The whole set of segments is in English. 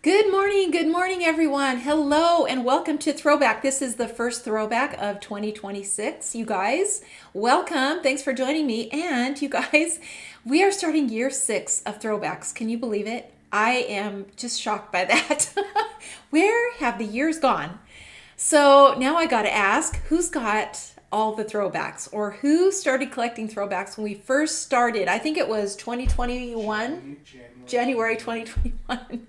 Good morning, everyone. Hello, and welcome to Throwback. This is the first Throwback of 2026. You guys, welcome. Thanks for joining me. And you guys, we are starting year 6 of Throwbacks. Can you believe it? I am just shocked by that. Where have the years gone? So now I got to ask, who's got all the throwbacks, or who started collecting throwbacks when we first started? I think it was 2021, January 2021.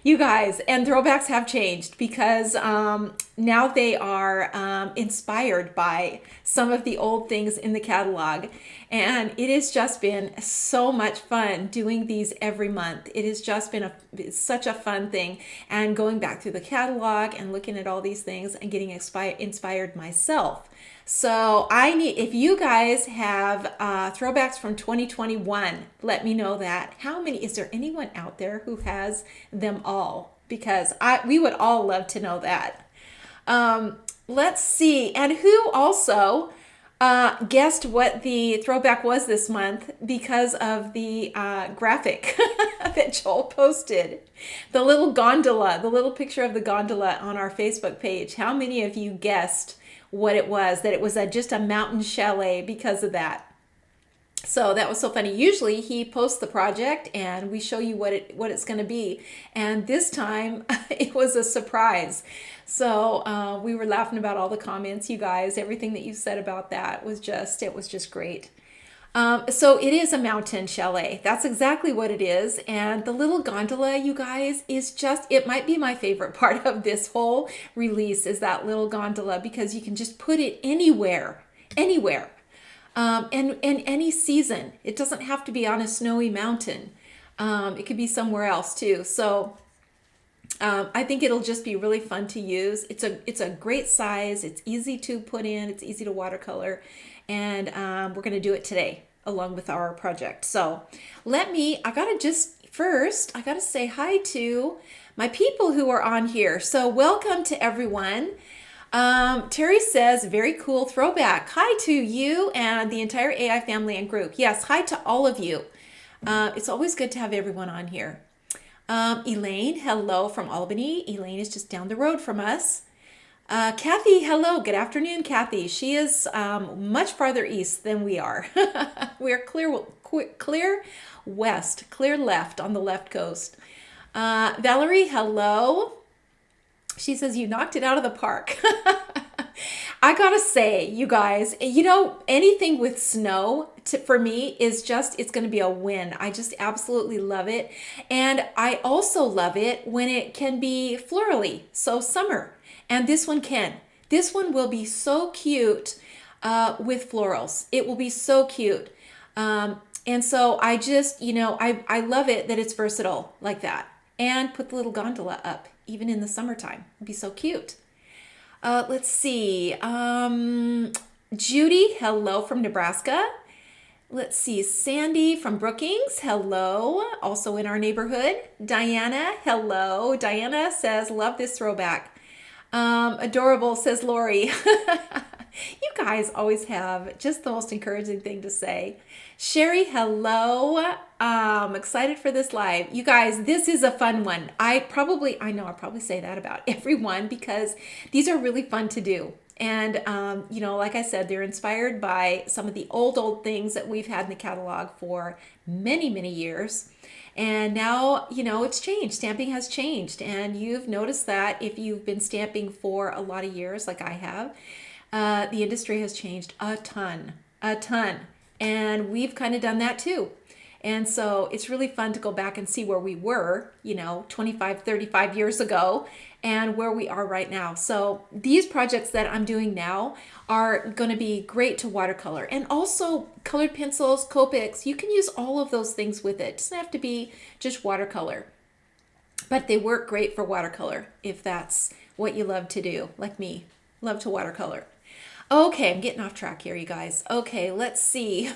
You guys, and throwbacks have changed because now they are inspired by some of the old things in the catalog. And it has just been so much fun doing these every month. It has just been it's such a fun thing. And going back through the catalog and looking at all these things and getting inspired myself. So if you guys have throwbacks from 2021, let me know that. Is there anyone out there who has them all? Because we would all love to know that. Let's see. And who also guessed what the throwback was this month because of the graphic that Joel posted. The little gondola, the little picture of the gondola on our Facebook page. How many of you guessed what it was, that it was just a mountain chalet because of that? So that was so funny. Usually he posts the project and we show you what it's going to be. And this time it was a surprise. So we were laughing about all the comments, you guys. Everything that you said about that was just great. So it is a mountain chalet. That's exactly what it is. And the little gondola, you guys, it might be my favorite part of this whole release, is that little gondola, because you can just put it anywhere. And any season. It doesn't have to be on a snowy mountain. It could be somewhere else too. So I think it'll just be really fun to use. It's a great size. It's easy to put in. It's easy to watercolor. And we're going to do it today along with our project. So I got to say hi to my people who are on here. So welcome to everyone. Terry says, very cool throwback. Hi to you and the entire AI family and group. Yes, hi to all of you. It's always good to have everyone on here. Elaine, hello from Albany. Elaine is just down the road from us. Kathy, hello. Good afternoon, Kathy. She is much farther east than we are. We're clear west, clear left on the left coast. Valerie, hello. She says, you knocked it out of the park. I gotta say, you guys, anything with snow for me it's going to be a win. I just absolutely love it. And I also love it when it can be florally, so summer. And this one can. This one will be so cute with florals. It will be so cute. And so I just, I love it that it's versatile like that. And put the little gondola up, even in the summertime. It'd be so cute. Let's see. Judy, hello from Nebraska. Let's see. Sandy from Brookings, hello. Also in our neighborhood. Diana, hello. Diana says, love this throwback. Adorable, says Lori. You guys always have just the most encouraging thing to say. Sherry, hello. Excited for this live. You guys, this is a fun one. I probably say that about everyone because these are really fun to do. And, like I said, they're inspired by some of the old things that we've had in the catalog for many, many years. And now, it's changed. Stamping has changed. And you've noticed that if you've been stamping for a lot of years, like I have, the industry has changed a ton. And we've kind of done that too. And so it's really fun to go back and see where we were, 25, 35 years ago and where we are right now. So these projects that I'm doing now are going to be great to watercolor, and also colored pencils, Copics. You can use all of those things with it. It doesn't have to be just watercolor, but they work great for watercolor if that's what you love to do, like me, love to watercolor. Okay, I'm getting off track here, you guys. Okay, let's see.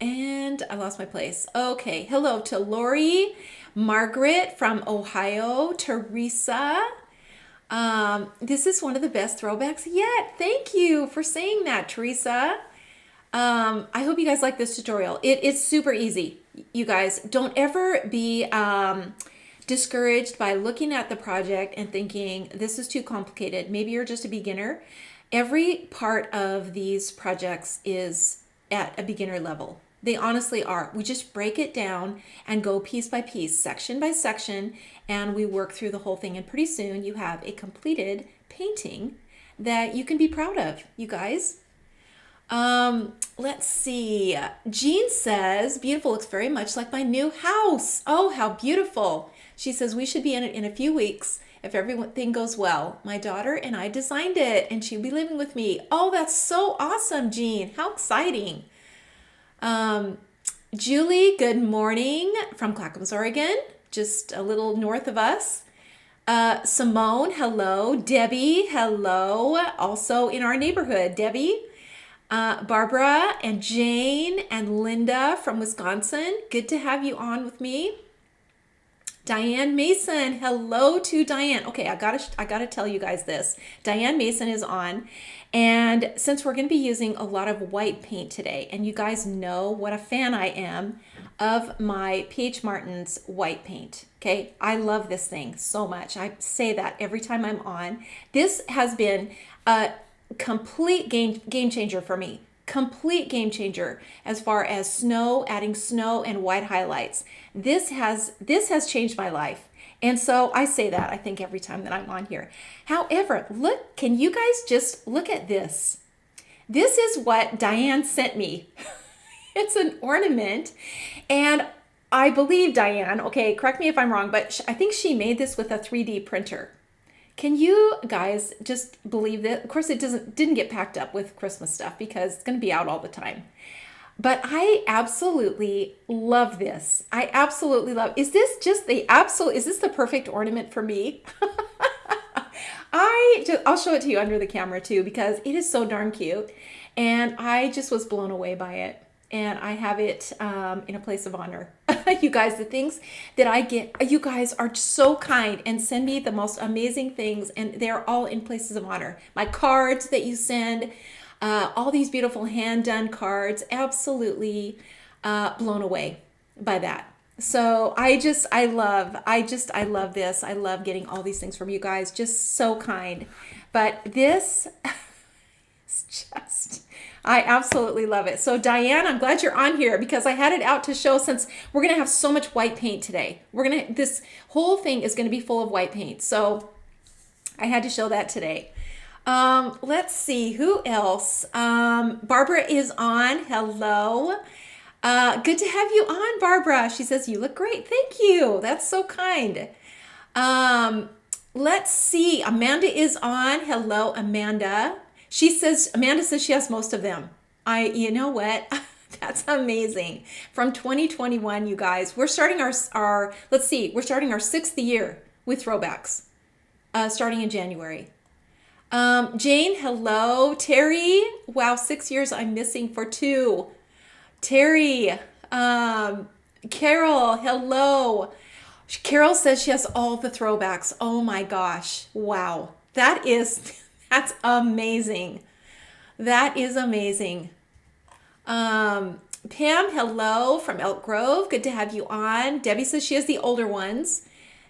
And I lost my place. Okay, hello to Lori, Margaret from Ohio, Teresa. This is one of the best throwbacks yet. Thank you for saying that, Teresa. I hope you guys like this tutorial. It's super easy. You guys, don't ever be discouraged by looking at the project and thinking this is too complicated. Maybe you're just a beginner. Every part of these projects is at a beginner level. They honestly are. We just break it down and go piece by piece, section by section, and we work through the whole thing. And pretty soon you have a completed painting that you can be proud of, you guys. Let's see. Jean says, beautiful, looks very much like my new house. Oh, how beautiful. She says, we should be in it in a few weeks if everything goes well. My daughter and I designed it and she'll be living with me. Oh, that's so awesome, Jean. How exciting. Julie, good morning from Clackamas, Oregon, just a little north of us. Simone, hello. Debbie, hello. Also in our neighborhood, Debbie. Barbara and Jane and Linda from Wisconsin. Good to have you on with me. Diane Mason, hello to Diane. Okay, I gotta tell you guys this. Diane Mason is on, and since we're gonna be using a lot of white paint today, and you guys know what a fan I am of my PH Martin's white paint. Okay, I love this thing so much. I say that every time I'm on. This has been a complete game changer for me. Complete game changer as far as snow, adding snow and white highlights. This has changed my life. And so I say that, I think, every time that I'm on here. However, look, can you guys just look at this? This is what Diane sent me. It's an ornament, and I believe Diane, okay, correct me if I'm wrong, but I think she made this with a 3D printer. Can you guys just believe that? Of course, it didn't get packed up with Christmas stuff because it's going to be out all the time. But I absolutely love this. I absolutely love. Is this the perfect ornament for me? I'll show it to you under the camera too because it is so darn cute, and I just was blown away by it. And I have it in a place of honor. You guys, the things that I get, you guys are so kind and send me the most amazing things, and they're all in places of honor. My cards that you send, all these beautiful hand-done cards, absolutely blown away by that. So I love this. I love getting all these things from you guys, just so kind. But this is just... I absolutely love it. So Diane, I'm glad you're on here because I had it out to show since we're going to have so much white paint today. This whole thing is going to be full of white paint. So I had to show that today. Let's see who else. Barbara is on. Hello. Good to have you on, Barbara. She says, you look great. Thank you. That's so kind. Let's see. Amanda is on. Hello, Amanda. Amanda says she has most of them. You know what? That's amazing. From 2021, you guys, we're starting we're starting our 6th year with Throwbacks, starting in January. Jane, hello. Terry, wow, 6 years. I'm missing for 2. Terry, Carol, hello. Carol says she has all the Throwbacks. Oh my gosh. Wow. That's amazing. That is amazing. Pam, hello from Elk Grove. Good to have you on. Debbie says she has the older ones.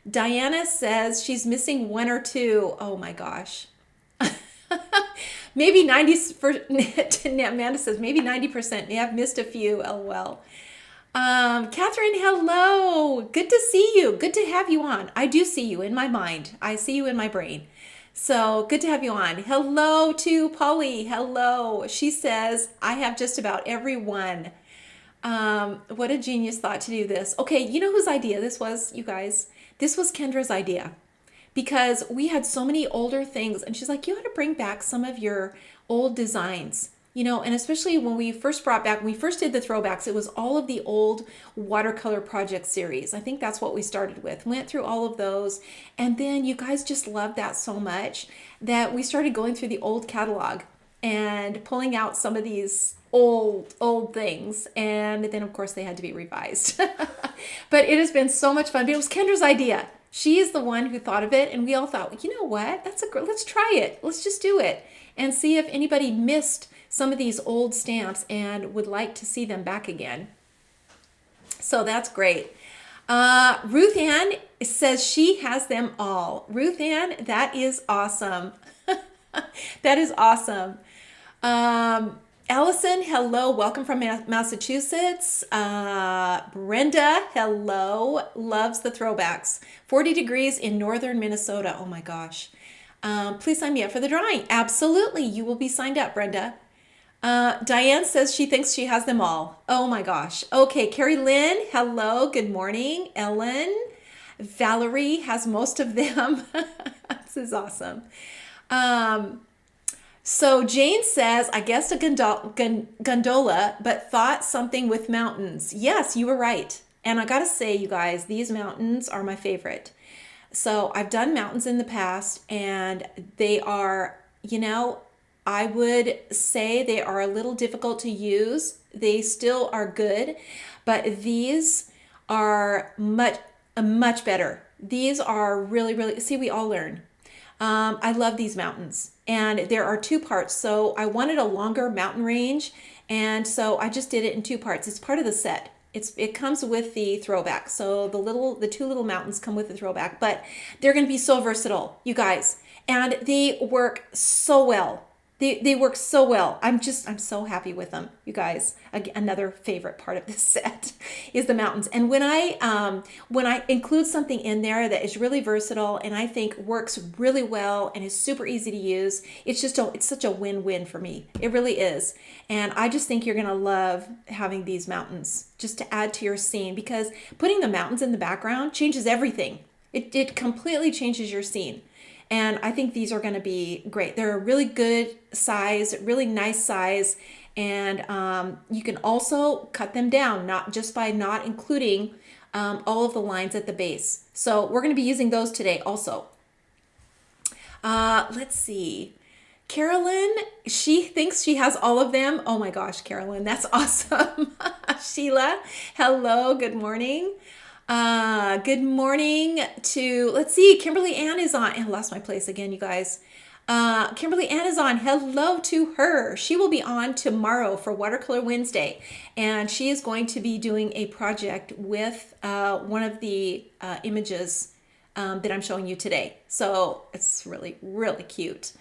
Diana says she's missing 1 or 2. Oh my gosh. Maybe 90%. Amanda says maybe 90%. Yeah, I've missed a few. LOL. Catherine, hello. Good to see you. Good to have you on. I do see you in my mind. I see you in my brain. So good to have you on. Hello to Polly. Hello. She says, I have just about every one. What a genius thought to do this. Okay, you know whose idea this was, you guys? This was Kendra's idea. Because we had so many older things, and she's like, you ought to bring back some of your old designs. You know, and especially when we first did the Throwbacks, it was all of the old watercolor project series. I think that's what we started with. Went through all of those. And then you guys just loved that so much that we started going through the old catalog and pulling out some of these old things. And then, of course, they had to be revised. But it has been so much fun. But it was Kendra's idea. She is the one who thought of it. And we all thought, you know what? Let's try it. Let's just do it and see if anybody missed some of these old stamps and would like to see them back again. So that's great. Ruth Ann says she has them all. Ruth Ann, that is awesome. That is awesome. Allison, hello. Welcome from Massachusetts. Brenda, hello. Loves the throwbacks. 40 degrees in northern Minnesota. Oh my gosh. Please sign me up for the drawing. Absolutely. You will be signed up, Brenda. Diane says she thinks she has them all. Oh my gosh. Okay, Carrie Lynn, hello, good morning. Ellen, Valerie has most of them. This is awesome. So Jane says, I guessed a gondola, but thought something with mountains. Yes, you were right. And I gotta say, you guys, these mountains are my favorite. So I've done mountains in the past, and they are, I would say they are a little difficult to use. They still are good, but these are much better. These are really, really, see, we all learn. I love these mountains, and there are 2 parts. So I wanted a longer mountain range, and so I just did it in 2 parts. It's part of the set. It comes with the throwback. So the 2 little mountains come with the throwback, but they're going to be so versatile, you guys, and they work so well. They work so well. I'm so happy with them, you guys. Another favorite part of this set is the mountains. And when I include something in there that is really versatile and I think works really well and is super easy to use, it's such a win-win for me. It really is. And I just think you're gonna love having these mountains just to add to your scene, because putting the mountains in the background changes everything. It completely changes your scene. And I think these are going to be great. They're a really good size, really nice size. And you can also cut them down, not just by not including all of the lines at the base. So we're going to be using those today also. Let's see. Carolyn, she thinks she has all of them. Oh my gosh, Carolyn, that's awesome. Sheila, hello, good morning. Good morning to, let's see, Kimberly Ann is on. I lost my place again, you guys. Kimberly Ann is on. Hello to her. She will be on tomorrow for Watercolor Wednesday, and she is going to be doing a project with one of the images that I'm showing you today. So it's really, really cute.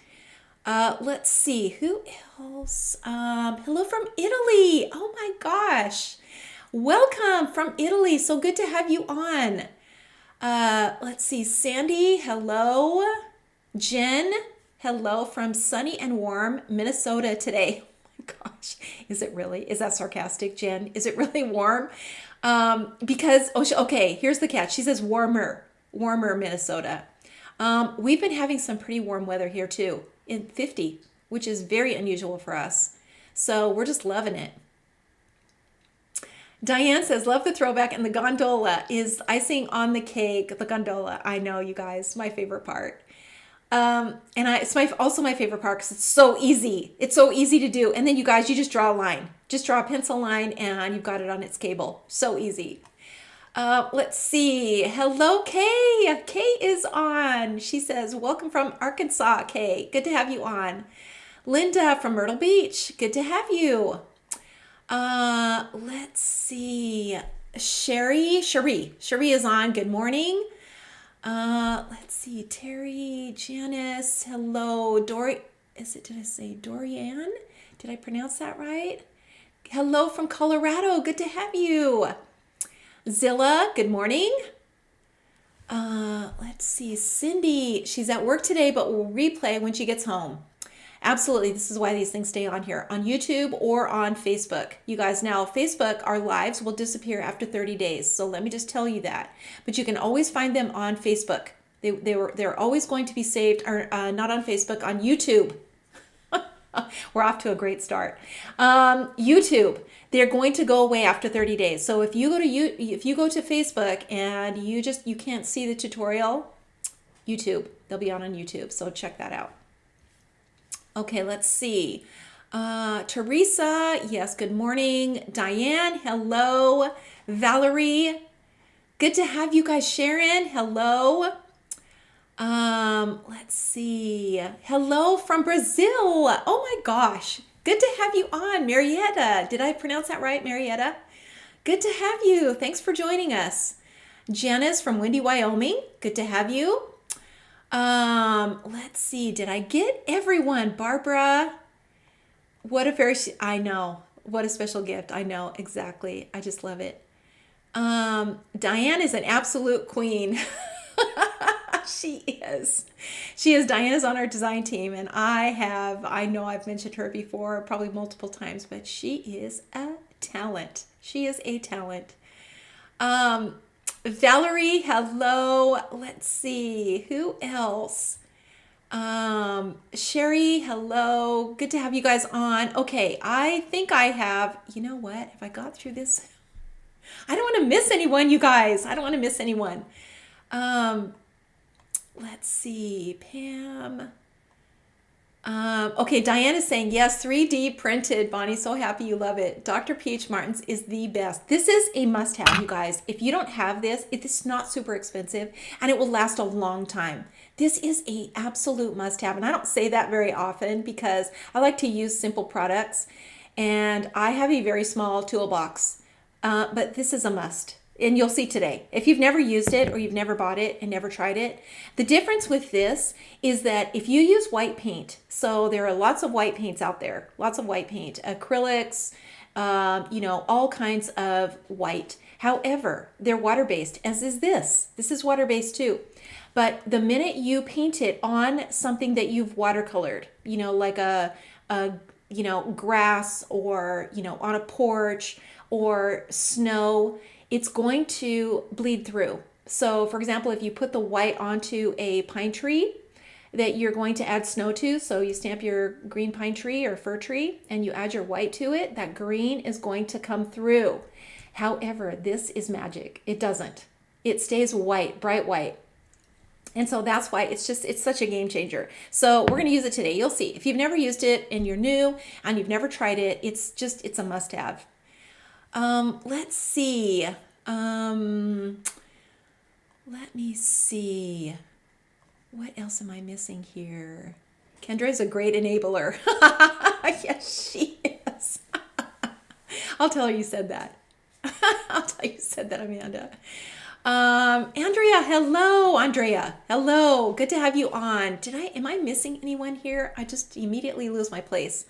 Let's see, who else? Hello from Italy. Oh my gosh. Welcome from Italy. So good to have you on. Let's see, Sandy, hello. Jen, hello from sunny and warm Minnesota today. Oh my gosh, is it really? Is that sarcastic, Jen? Is it really warm? Because, okay, here's the catch. She says warmer Minnesota. We've been having some pretty warm weather here too, in 50, which is very unusual for us. So we're just loving it. Diane says, love the throwback, and the gondola is icing on the cake. The gondola, I know, you guys, my favorite part. It's also my favorite part because it's so easy. It's so easy to do. And then you guys, you just draw a line. Just draw a pencil line and you've got it on its cable. So easy. Let's see. Hello, Kay. Kay is on. She says, welcome from Arkansas, Kay. Good to have you on. Linda from Myrtle Beach. Good to have you. Let's see. Cherie is on. Good morning. Let's see. Terry, Janice, hello. Did I say Dorianne? Did I pronounce that right? Hello from Colorado. Good to have you. Zilla, good morning. Let's see. Cindy, she's at work today, but will replay when she gets home. Absolutely. This is why these things stay on here, on YouTube or on Facebook. You guys, now Facebook, our lives will disappear after 30 days. So let me just tell you that. But you can always find them on Facebook. They're always going to be saved, or not on Facebook, on YouTube. We're off to a great start. YouTube, they're going to go away after 30 days. So if you go to Facebook and you can't see the tutorial, YouTube, they'll be on YouTube. So check that out. Okay, let's see. Teresa, yes, good morning. Diane, hello. Valerie, good to have you guys. Sharon, hello. Let's see. Hello from Brazil. Oh my gosh. Good to have you on, Marietta. Did I pronounce that right, Marietta? Good to have you. Thanks for joining us. Janice from Windy, Wyoming. Good to have you. Let's see. Did I get everyone? Barbara. What a very, I know. What a special gift. I know. Exactly. I just love it. Diane is an absolute queen. She is. She is. Diane is on our design team, and I know I've mentioned her before, probably multiple times, but she is a talent. She is a talent. Valerie, hello. Let's see. Who else? Sherry, hello. Good to have you guys on. Okay, I think I have, you know what? If I got through this, I don't want to miss anyone, you guys. I don't want to miss anyone. Let's see. Pam. Okay, Diane is saying, yes, 3D printed. Bonnie, so happy you love it. Dr. Peach Martin's is the best. This is a must-have, you guys. If you don't have this, it's not super expensive, and it will last a long time. This is a absolute must-have, and I don't say that very often because I like to use simple products, and I have a very small toolbox, but this is a must. And you'll see today, if you've never used it or you've never bought it and never tried it, the difference with this is that if you use white paint, so there are lots of white paints out there, lots of white paint, acrylics, all kinds of white. However, they're water-based, as is this. This is water-based too. But the minute you paint it on something that you've watercolored, like a grass or, on a porch or snow, it's going to bleed through. So for example, if you put the white onto a pine tree that you're going to add snow to, so you stamp your green pine tree or fir tree and you add your white to it, that green is going to come through. However, this is magic. It doesn't. It stays white, bright white. And so that's why it's such a game changer. So we're going to use it today. You'll see. If you've never used it and you're new and you've never tried it, it's a must-have. Let's see. Let me see. What else am I missing here? Kendra is a great enabler. Yes, she is. I'll tell her you said that. I'll tell you said that, Amanda. Andrea, hello. Andrea, hello. Good to have you on. Am I missing anyone here? I just immediately lose my place.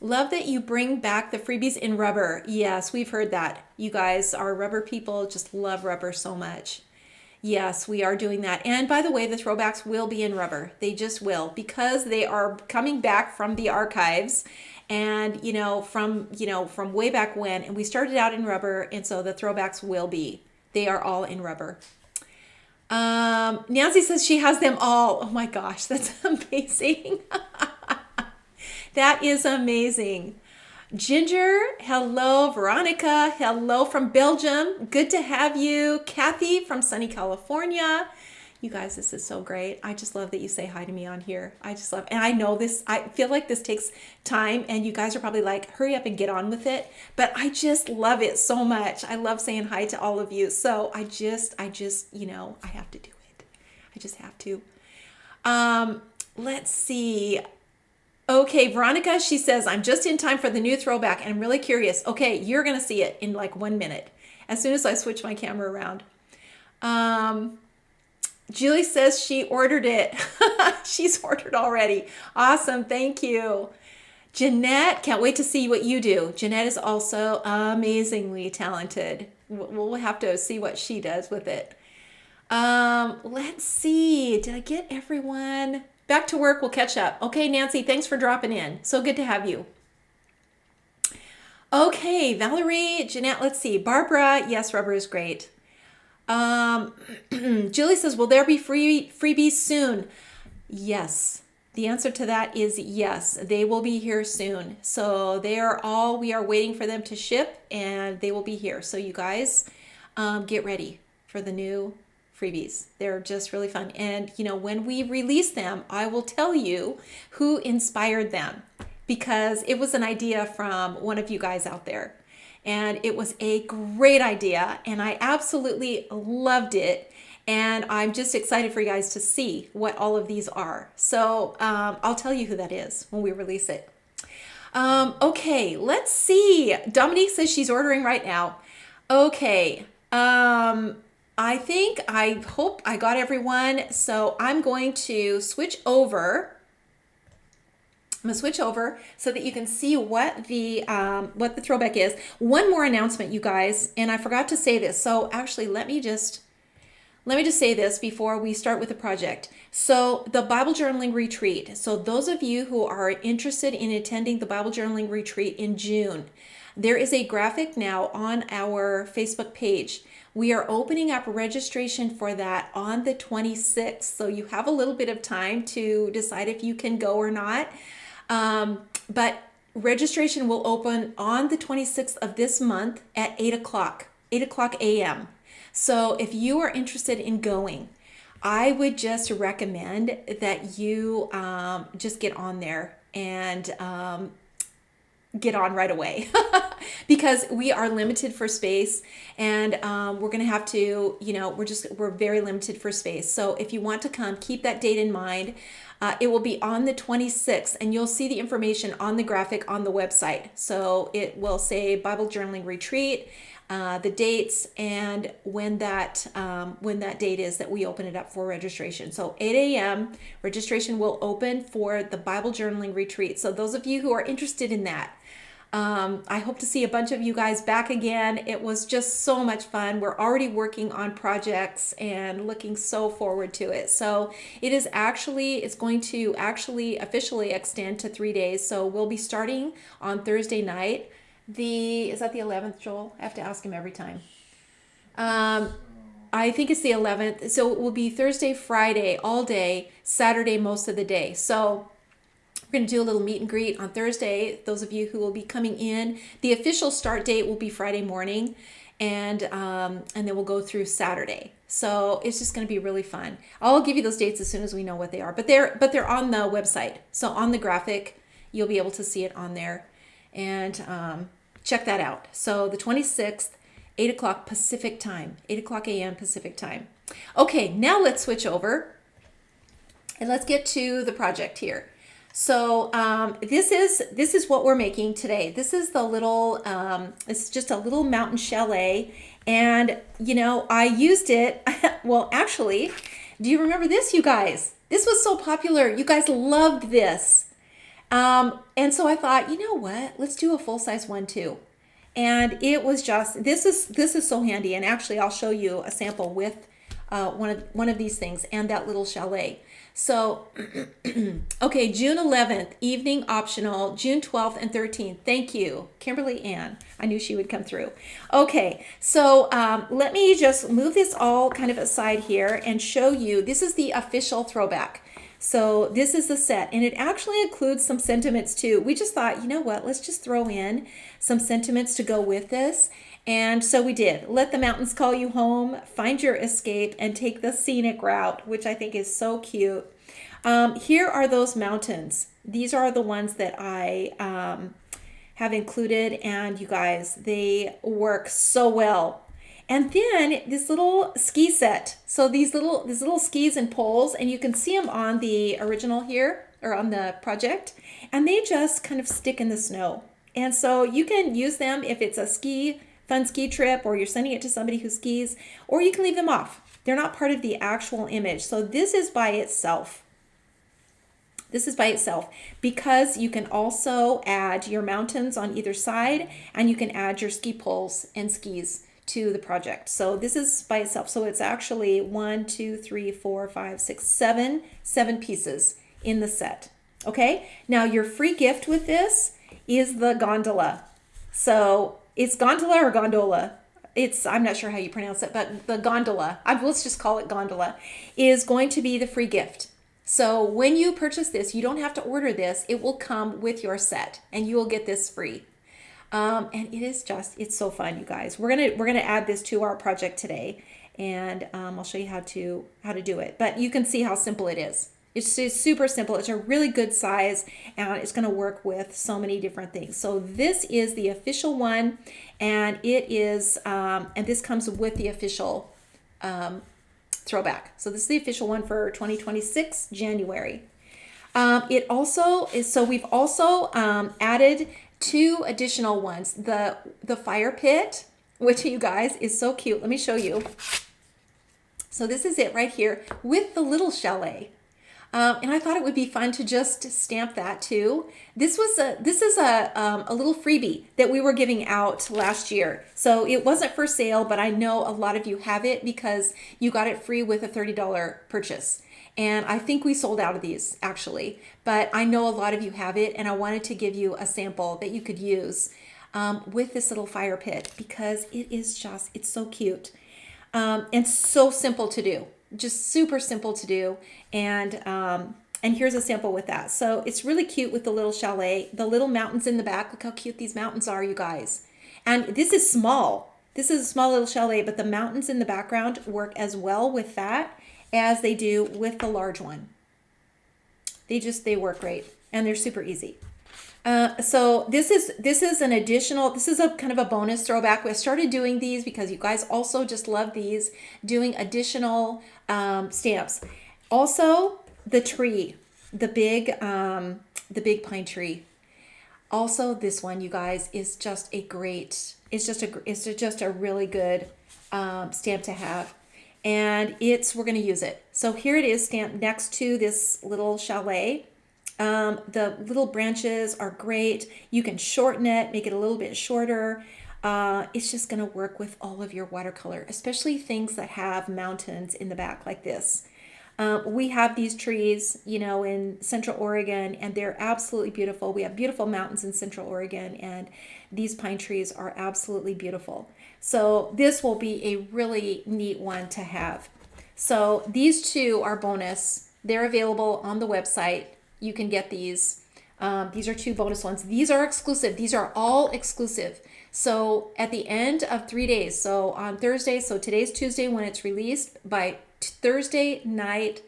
Love that you bring back the freebies in rubber. Yes, we've heard that. You guys, our rubber people just love rubber so much. Yes, we are doing that. And by the way, the throwbacks will be in rubber. They just will, because they are coming back from the archives and, from way back when. And we started out in rubber. And so the throwbacks will be. They are all in rubber. Nancy says she has them all. Oh my gosh, that's amazing. That is amazing. Ginger, hello. Veronica, hello from Belgium. Good to have you. Kathy from sunny California. You guys, this is so great. I just love that you say hi to me on here. I just love, and I know this, I feel like this takes time and you guys are probably like, hurry up and get on with it. But I just love it so much. I love saying hi to all of you. So I just, I have to do it. I just have to. Let's see. Okay, Veronica, she says, I'm just in time for the new throwback and I'm really curious. Okay, you're going to see it in like 1 minute as soon as I switch my camera around. Julie says she ordered it. She's ordered already. Awesome, thank you. Jeanette, can't wait to see what you do. Jeanette is also amazingly talented. We'll have to see what she does with it. Let's see. Did I get everyone? Back to work, we'll catch up. Okay, Nancy, thanks for dropping in. So good to have you. Okay, Valerie, Jeanette, let's see. Barbara, yes, rubber is great. Julie says, will there be freebies soon? Yes. The answer to that is yes. They will be here soon. So we are waiting for them to ship and they will be here. So you guys, get ready for the new freebies. They're just really fun. And when we release them, I will tell you who inspired them because it was an idea from one of you guys out there. And it was a great idea and I absolutely loved it. And I'm just excited for you guys to see what all of these are. So I'll tell you who that is when we release it. Okay, let's see. Dominique says she's ordering right now. Okay. I hope I got everyone. So I'm going to switch over. I'm gonna switch over so that you can see what the throwback is. One more announcement, you guys, and I forgot to say this. So actually, let me just say this before we start with the project. So the Bible journaling retreat. So those of you who are interested in attending the Bible journaling retreat in June, there is a graphic now on our Facebook page. We are opening up registration for that on the 26th. So you have a little bit of time to decide if you can go or not. But registration will open on the 26th of this month at 8 o'clock a.m. So if you are interested in going, I would just recommend that you just get on there and get on right away because we are limited for space, and we're going to have to, we're very limited for space. So if you want to come, keep that date in mind. It will be on the 26th, and you'll see the information on the graphic on the website. So it will say Bible Journaling Retreat, the dates, and when that date is that we open it up for registration. So 8 a.m. registration will open for the Bible Journaling Retreat. So those of you who are interested in that, I hope to see a bunch of you guys back again. It was just so much fun. We're already working on projects and looking so forward to it. So it's going to actually officially extend to 3 days. So we'll be starting on Thursday night. Is that the 11th, Joel? I have to ask him every time. I think it's the 11th. So it will be Thursday, Friday, all day, Saturday, most of the day. So we're going to do a little meet and greet on Thursday. Those of you who will be coming in, the official start date will be Friday morning, and then we'll go through Saturday. So it's just going to be really fun. I'll give you those dates as soon as we know what they are. But they're on the website. So on the graphic, you'll be able to see it on there, and check that out. So the 26th, 8 o'clock Pacific time, 8 o'clock a.m. Pacific time. Okay, now let's switch over and let's get to the project here. So this is what we're making today. This is the little, it's just a little mountain chalet. And, I used it. Well, actually, do you remember this, you guys? This was so popular. You guys loved this. And so I thought, you know what? Let's do a full-size one too. And it was just, this is so handy. And actually, I'll show you a sample with one of these things and that little chalet. So, okay, June 11th, evening optional, June 12th and 13th. Thank you, Kimberly Ann. I knew she would come through. Okay, so let me just move this all kind of aside here and show you. This is the official throwback. So this is the set, and it actually includes some sentiments too. We just thought, you know what, let's just throw in some sentiments to go with this. And so we did. Let the mountains call you home, find your escape, and take the scenic route, which I think is so cute. Here are those mountains. These are the ones that I have included, and you guys, they work so well. And then this little ski set. So these little skis and poles, and you can see them on the original here, or on the project, and they just kind of stick in the snow. And so you can use them if it's a fun ski trip, or you're sending it to somebody who skis, or you can leave them off. They're not part of the actual image. So this is by itself. This is by itself because you can also add your mountains on either side, and you can add your ski poles and skis to the project. So this is by itself. So it's actually 1, 2, 3, 4, 5, 6, 7 pieces in the set. Okay. Now your free gift with this is the gondola. So it's gondola or gondola. I'm not sure how you pronounce it, but the gondola, let's just call it gondola, is going to be the free gift. So when you purchase this, you don't have to order this. It will come with your set, and you will get this free. And it's so fun, you guys. We're gonna add this to our project today, and I'll show you how to do it. But you can see how simple it is. It's super simple. It's a really good size, and it's going to work with so many different things. So this is the official one, and it is, and this comes with the official Throwback. So this is the official one for 2026 January. It also is, so we've also added 2 additional ones. The fire pit, which you guys is so cute. Let me show you. So this is it right here with the little chalet. And I thought it would be fun to just stamp that too. This is a little freebie that we were giving out last year. So it wasn't for sale, but I know a lot of you have it because you got it free with a $30 purchase. And I think we sold out of these actually, but I know a lot of you have it, and I wanted to give you a sample that you could use with this little fire pit because it's so cute and so simple to do. Just super simple to do. And here's a sample with that. So it's really cute with the little chalet, the little mountains in the back. Look how cute these mountains are, you guys. And this is small. This is a small little chalet, but the mountains in the background work as well with that as they do with the large one. They work great, and they're super easy. So this is an additional, this is a kind of a bonus throwback. We started doing these because you guys also just love these, doing additional stamps. Also the tree, the big pine tree. Also this one, you guys, is just a great, it's just a really good stamp to have. And we're going to use it. So here it is stamped next to this little chalet. The little branches are great. You can shorten it, make it a little bit shorter. It's just going to work with all of your watercolor, especially things that have mountains in the back like this. We have these trees, in Central Oregon, and they're absolutely beautiful. We have beautiful mountains in Central Oregon, and these pine trees are absolutely beautiful. So this will be a really neat one to have. So these 2 are bonus. They're available on the website. You can get these. These are 2 bonus ones. These are exclusive. These are all exclusive. So at the end of 3 days, so on Thursday, so today's Tuesday when it's released, by Thursday night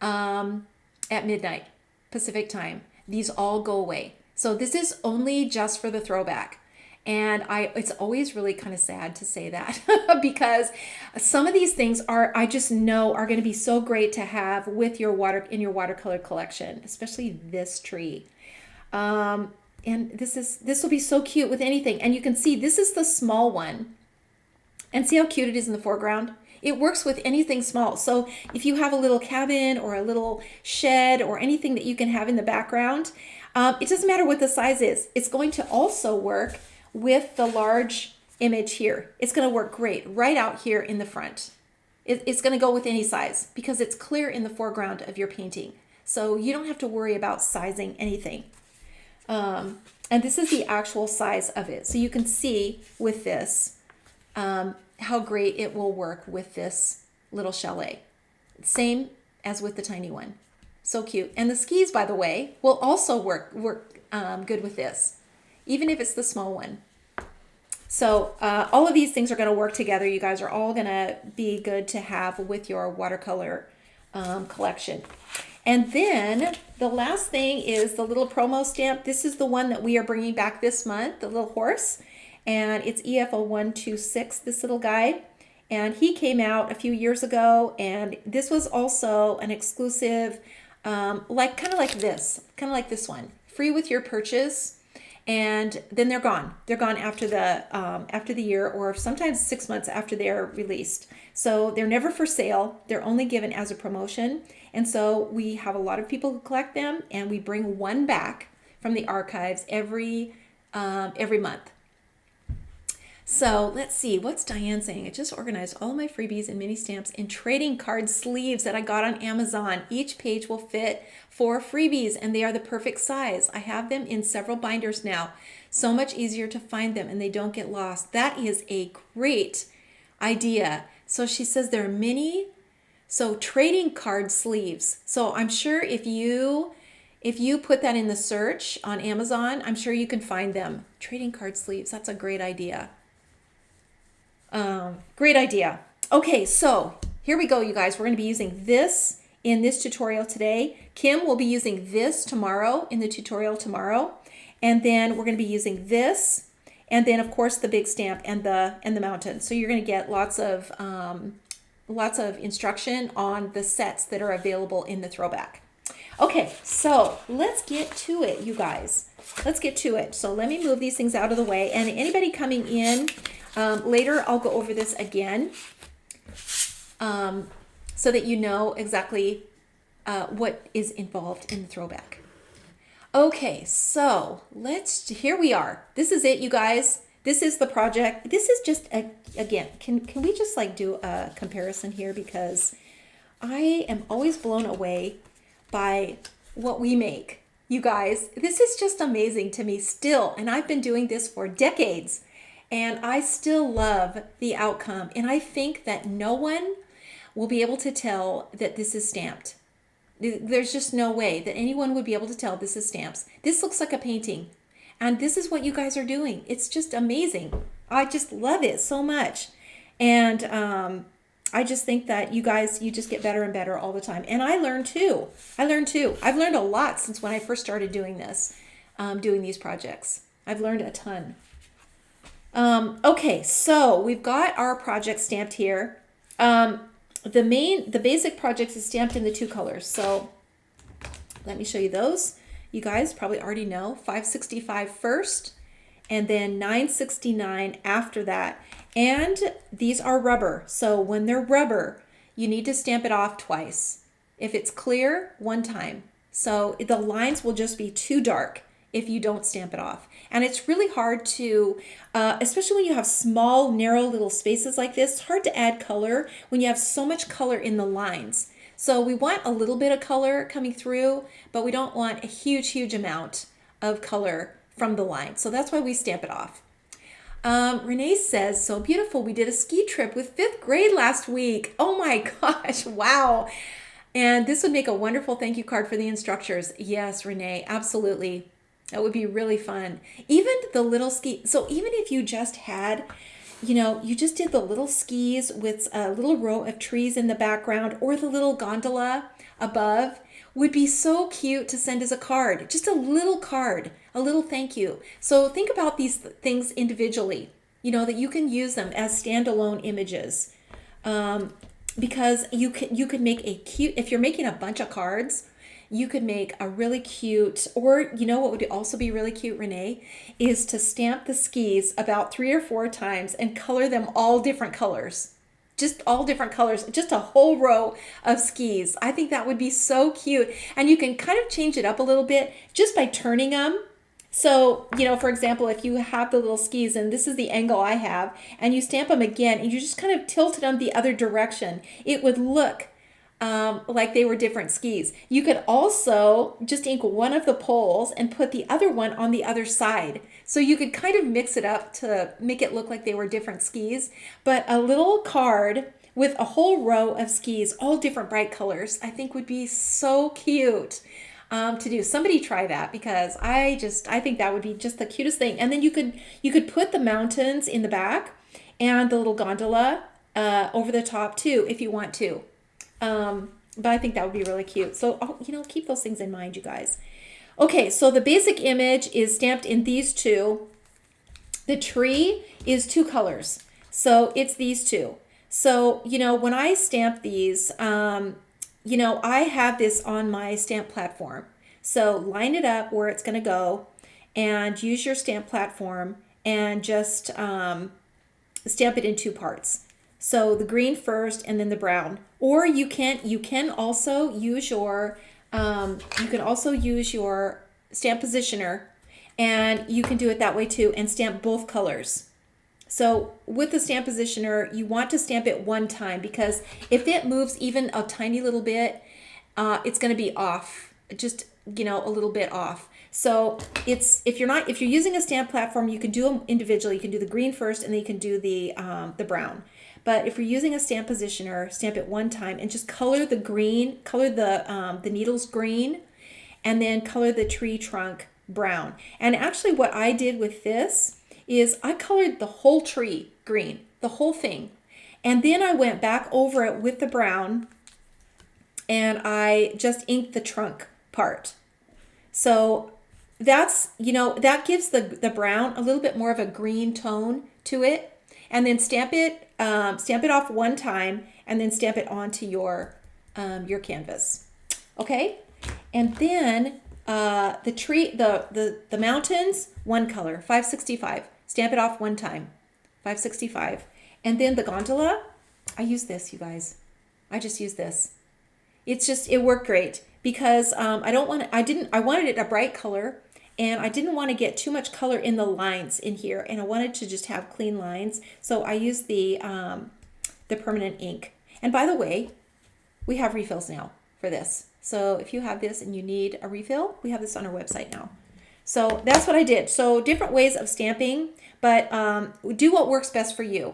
at midnight Pacific time, these all go away. So this is only just for the throwback. And it's always really kind of sad to say that because some of these things I just know are going to be so great to have with your watercolor collection, especially this tree. And this will be so cute with anything. And you can see this is the small one, and see how cute it is in the foreground. It works with anything small. So if you have a little cabin or a little shed or anything that you can have in the background, it doesn't matter what the size is. It's going to also work with the large image here. It's going to work great right out here in the front. It's going to go with any size because it's clear in the foreground of your painting. So you don't have to worry about sizing anything. And this is the actual size of it. So you can see with this how great it will work with this little chalet. Same as with the tiny one. So cute. And the skis, by the way, will also work good with this, even if it's the small one. So all of these things are going to work together. You guys are all going to be good to have with your watercolor collection. And then the last thing is the little promo stamp. This is the one that we are bringing back this month, the little horse. And it's EFO126, this little guy. And he came out a few years ago. And this was also an exclusive, kind of like this one. Free with your purchase. And then they're gone. They're gone after the year, or sometimes 6 months after they're released. So they're never for sale. They're only given as a promotion. And so we have a lot of people who collect them, and we bring one back from the archives every month. So let's see, what's Diane saying? I just organized all my freebies and mini stamps in trading card sleeves that I got on Amazon. Each page will fit 4 freebies, and they are the perfect size. I have them in several binders now. So much easier to find them, and they don't get lost. That is a great idea. So she says they're mini, so trading card sleeves. So I'm sure if you put that in the search on Amazon, I'm sure you can find them. Trading card sleeves, that's a great idea. Great idea. Okay, so here we go, you guys. We're going to be using this in this tutorial today. Kim will be using this tomorrow in the tutorial tomorrow. And then we're going to be using this, and then of course the big stamp and the mountain. So you're going to get lots of lots of instruction on the sets that are available in the Throwback. Okay, so let's get to it, you guys. Let's get to it. So let me move these things out of the way. And anybody coming in later, I'll go over this again so that you know exactly what is involved in the Throwback. Okay, so here we are. This is it, you guys. This is the project. This is just, again, can we just like do a comparison here? Because I am always blown away by what we make. You guys, this is just amazing to me still. And I've been doing this for decades and I still love the outcome. And I think that no one will be able to tell that this is stamped. There's just no way that anyone would be able to tell this is stamps. This looks like a painting. And this is what you guys are doing. It's just amazing. I just love it so much. And I just think that you guys, you just get better and better all the time. And I learn too. I've learned a lot since when I first started doing this, doing these projects. I've learned a ton. Okay, so we've got our project stamped here. The basic project is stamped in the 2 colors. So let me show you those. You guys probably already know 565 first and then 969 after that. And these are rubber. So when they're rubber, you need to stamp it off twice. If it's clear, 1 time. So the lines will just be too dark if you don't stamp it off. And it's really hard to, especially when you have small, narrow little spaces like this, it's hard to add color when you have so much color in the lines. So we want a little bit of color coming through, but we don't want a huge, huge amount of color from the line. So that's why we stamp it off. Renee says, so beautiful. We did a ski trip with 5th grade last week. Oh my gosh, wow. And this would make a wonderful thank you card for the instructors. Yes, Renee, absolutely. That would be really fun. Even the little ski. So even if you just had, you just did the little skis with a little row of trees in the background or the little gondola above would be so cute to send as a card. Just a little card, a little thank you. So think about these things individually, that you can use them as standalone images. Because you could make a cute, if you're making a bunch of cards, you could make a really cute, or what would also be really cute, Renee, is to stamp the skis about 3 or 4 times and color them all different colors. Just all different colors, just a whole row of skis. I think that would be so cute. And you can kind of change it up a little bit just by turning them. So, for example, if you have the little skis and this is the angle I have, and you stamp them again and you just kind of tilted them the other direction, it would look like they were different skis. You could also just ink one of the poles and put the other one on the other side. So you could kind of mix it up to make it look like they were different skis. But a little card with a whole row of skis, all different bright colors, I think would be so cute to do. Somebody try that, because I think that would be just the cutest thing. And then you could put the mountains in the back and the little gondola over the top too, if you want to. But I think that would be really cute. So, keep those things in mind, you guys. Okay, so the basic image is stamped in these 2. The tree is 2 colors. So it's these 2. So, when I stamp these, I have this on my stamp platform. So line it up where it's going to go and use your stamp platform and just stamp it in 2 parts. So the green first and then the brown. Or you can also use your stamp positioner, and you can do it that way too and stamp both colors. So with the stamp positioner, you want to stamp it 1 time, because if it moves even a tiny little bit, it's going to be off, just a little bit off. So if you're using a stamp platform, you can do them individually. You can do the green first, and then you can do the brown. But if you're using a stamp positioner, stamp it 1 time and just color the green, color the needles green, and then color the tree trunk brown. And actually what I did with this is I colored the whole tree green, the whole thing. And then I went back over it with the brown and I just inked the trunk part. So that's, that gives the brown a little bit more of a green tone to it. And then stamp it off 1 time and then stamp it onto your canvas. Okay, and then the tree, the mountains, one color, 565. Stamp it off one time, 565. And then the gondola, I use this, you guys. I just use this. It worked great because I wanted it a bright color, and I didn't want to get too much color in the lines in here, and I wanted to just have clean lines. So I used the permanent ink. And by the way, we have refills now for this. So if you have this and you need a refill, we have this on our website now. So that's what I did. So different ways of stamping, but do what works best for you.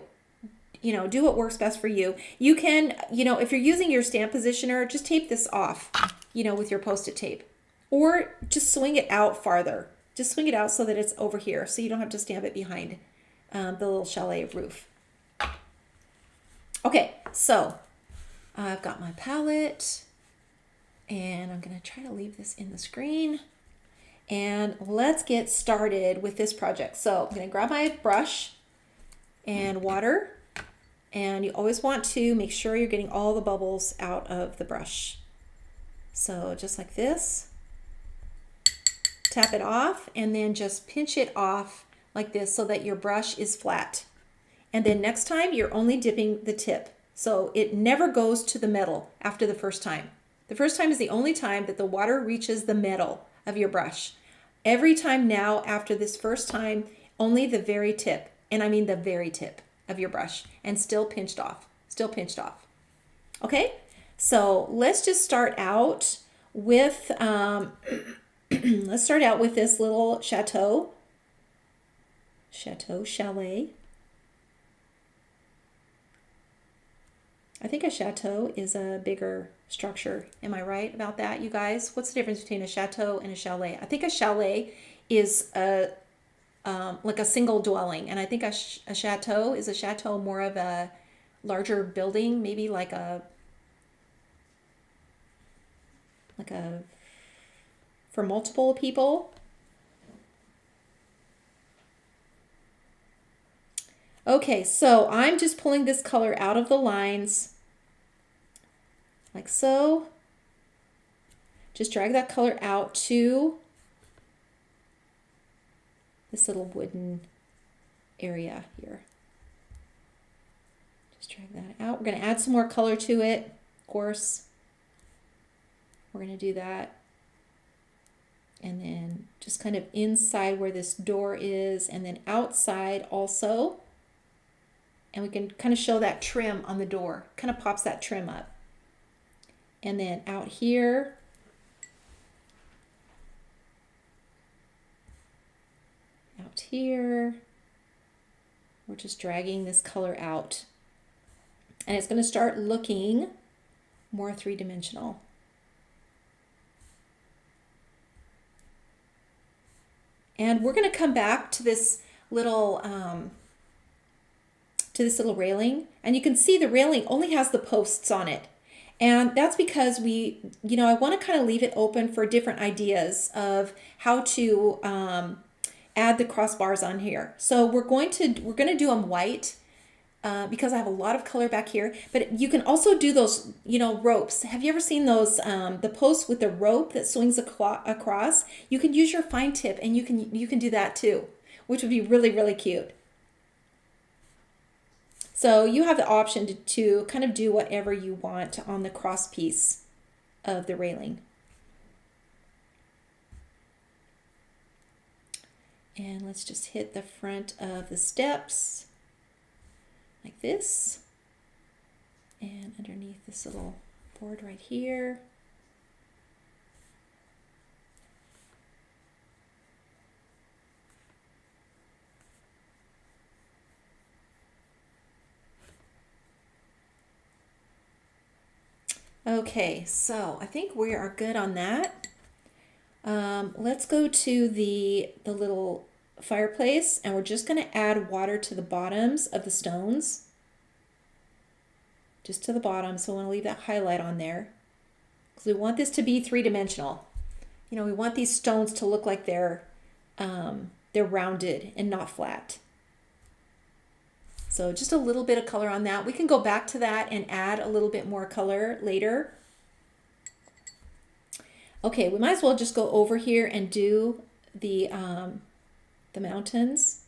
Do what works best for you. You can, if you're using your stamp positioner, just tape this off, with your Post-it tape. Or just swing it out farther. Just swing it out so that it's over here, so you don't have to stamp it behind the little chalet roof. Okay, so I've got my palette, and I'm going to try to leave this in the screen. And let's get started with this project. So I'm going to grab my brush and water. And you always want to make sure you're getting all the bubbles out of the brush. So just like this, tap it off, and then just pinch it off like this so that your brush is flat. And then next time you're only dipping the tip. So it never goes to the metal after the first time. The first time is the only time that the water reaches the metal of your brush. Every time now after this first time, only the very tip, and I mean the very tip of your brush, and still pinched off. Okay, so let's just start out with this little chalet. I think a chateau is a bigger structure. Am I right about that, you guys? What's the difference between a chateau and a chalet? I think a chalet is like a single dwelling, and I think a chateau more of a larger building, maybe like a for multiple people. Okay, so I'm just pulling this color out of the lines like so. Just drag that color out to this little wooden area here. Just drag that out. We're going to add some more color to it, of course. We're going to do that. And then just kind of inside where this door is, and then outside also. And we can kind of show that trim on the door. Kind of pops that trim up. And then out here, we're just dragging this color out, and it's going to start looking more three-dimensional. And we're going to come back to this little railing, and you can see the railing only has the posts on it. And that's because I want to kind of leave it open for different ideas of how to add the crossbars on here. So we're going to do them white because I have a lot of color back here. But you can also do those, ropes. Have you ever seen those the posts with the rope that swings across? You can use your fine tip, and you can do that too, which would be really, really cute. So you have the option to kind of do whatever you want on the cross piece of the railing. And let's just hit the front of the steps like this, and underneath this little board right here. Okay, so I think we are good on that. Let's go to the little fireplace, and we're just going to add water to the bottoms of the stones. Just to the bottom, so I want to leave that highlight on there. Because we want this to be three-dimensional. We want these stones to look like they're rounded and not flat. So just a little bit of color on that. We can go back to that and add a little bit more color later. Okay, we might as well just go over here and do the mountains.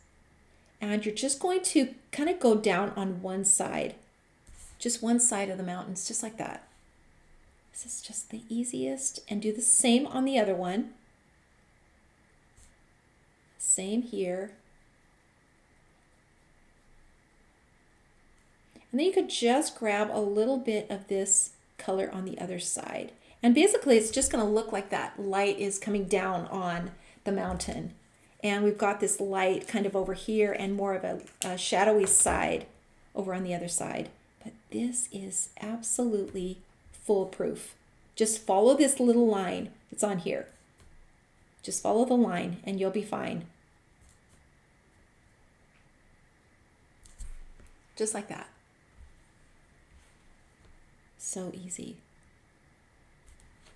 And you're just going to kind of go down on one side. Just one side of the mountains, just like that. This is just the easiest. And do the same on the other one. Same here. And then you could just grab a little bit of this color on the other side. And basically it's just going to look like that light is coming down on the mountain. And we've got this light kind of over here and more of a shadowy side over on the other side. But this is absolutely foolproof. Just follow this little line that's on here. Just follow the line and you'll be fine. Just like that. So easy.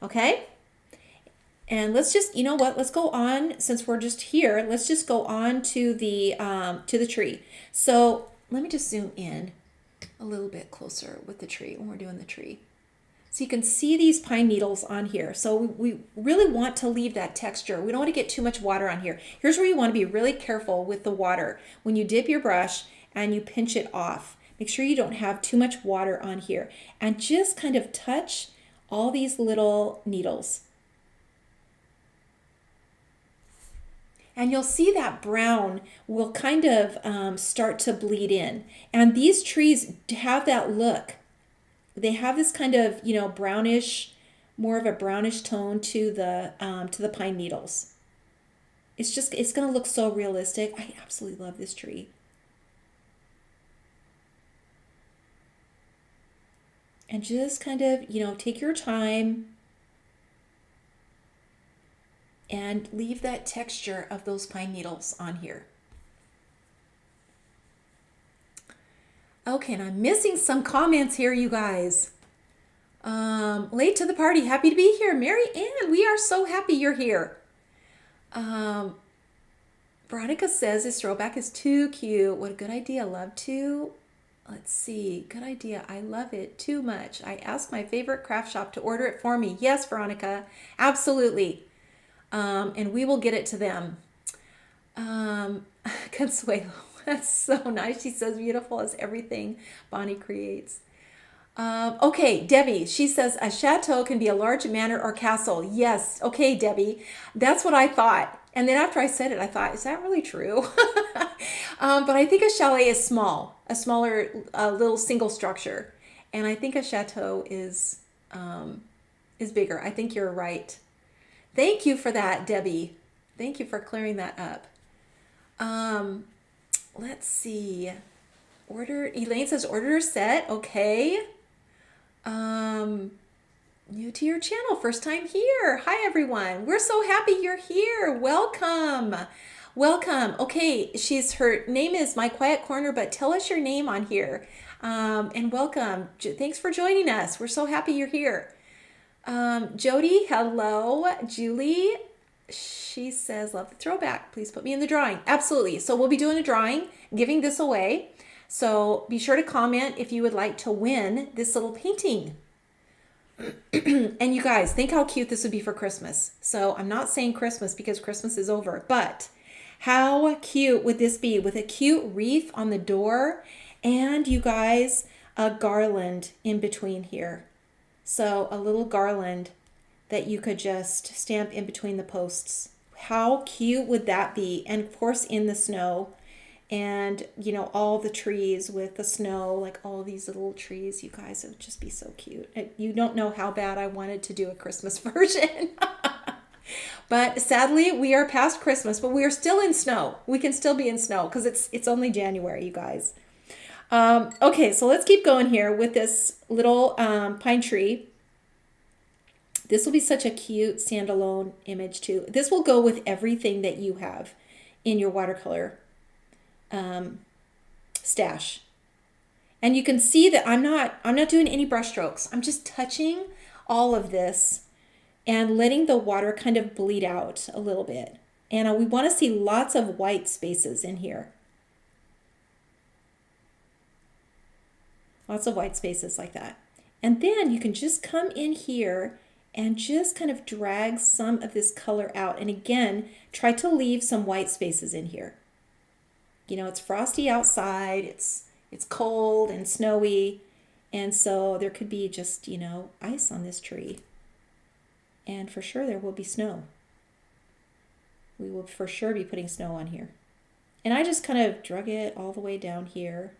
Okay? And let's just, you know what, let's go on, since we're just here, let's just go on to the tree. So let me just zoom in a little bit closer with the tree when we're doing the tree. So you can see these pine needles on here. So we really want to leave that texture. We don't want to get too much water on here. Here's where you want to be really careful with the water. When you dip your brush and you pinch it off, make sure you don't have too much water on here. And just kind of touch all these little needles. And you'll see that brown will kind of start to bleed in. And these trees have that look. They have this kind of, you know, brownish, more of a brownish tone to the pine needles. It's going to look so realistic. I absolutely love this tree. And just kind of, you know, take your time and leave that texture of those pine needles on here. Okay, and I'm missing some comments here, you guys. Late to the party, happy to be here. Mary Ann, we are so happy you're here. Veronica says this throwback is too cute. What a good idea, love to. Let's see, good idea. I love it too much. I asked my favorite craft shop to order it for me. Yes, Veronica, absolutely. And we will get it to them. Consuelo, that's so nice. She says beautiful as everything Bonnie creates. Okay, Debbie, she says a chateau can be a large manor or castle. Yes, okay, Debbie, that's what I thought. And then after I said it, I thought, is that really true? But I think a chalet is small, a smaller little single structure. And I think a chateau is bigger. I think you're right. Thank you for that, Debbie. Thank you for clearing that up. Let's see. Elaine says order set. Okay. New to your channel, first time here. Hi, everyone. We're so happy you're here. Welcome. Welcome. Okay, her name is My Quiet Corner, but tell us your name on here. And welcome. Thanks for joining us. We're so happy you're here. Jody, hello. Julie, she says, love the throwback. Please put me in the drawing. Absolutely. So we'll be doing a drawing, giving this away. So be sure to comment if you would like to win this little painting. And you guys, think how cute this would be for Christmas. So I'm not saying Christmas because Christmas is over, but how cute would this be with a cute wreath on the door and, you guys, a garland in between here. So a little garland that you could just stamp in between the posts. How cute would that be? And of course in the snow, and you know, all the trees with the snow, like all these little trees, you guys, it would just be so cute. You don't know how bad I wanted to do a Christmas version. But sadly, we are past Christmas, but we are still in snow. We can still be in snow because it's only January, you guys. Okay, so let's keep going here with this little pine tree. This will be such a cute standalone image too. This will go with everything that you have in your watercolor stash. And you can see that I'm not doing any brush strokes. I'm just touching all of this and letting the water kind of bleed out a little bit. And we want to see lots of white spaces in here. Lots of white spaces like that. And then you can just come in here and just kind of drag some of this color out. And again, try to leave some white spaces in here. You know, it's frosty outside, it's cold and snowy, and so there could be just, you know, ice on this tree. And for sure there will be snow. We will for sure be putting snow on here. And I just kind of drug it all the way down here.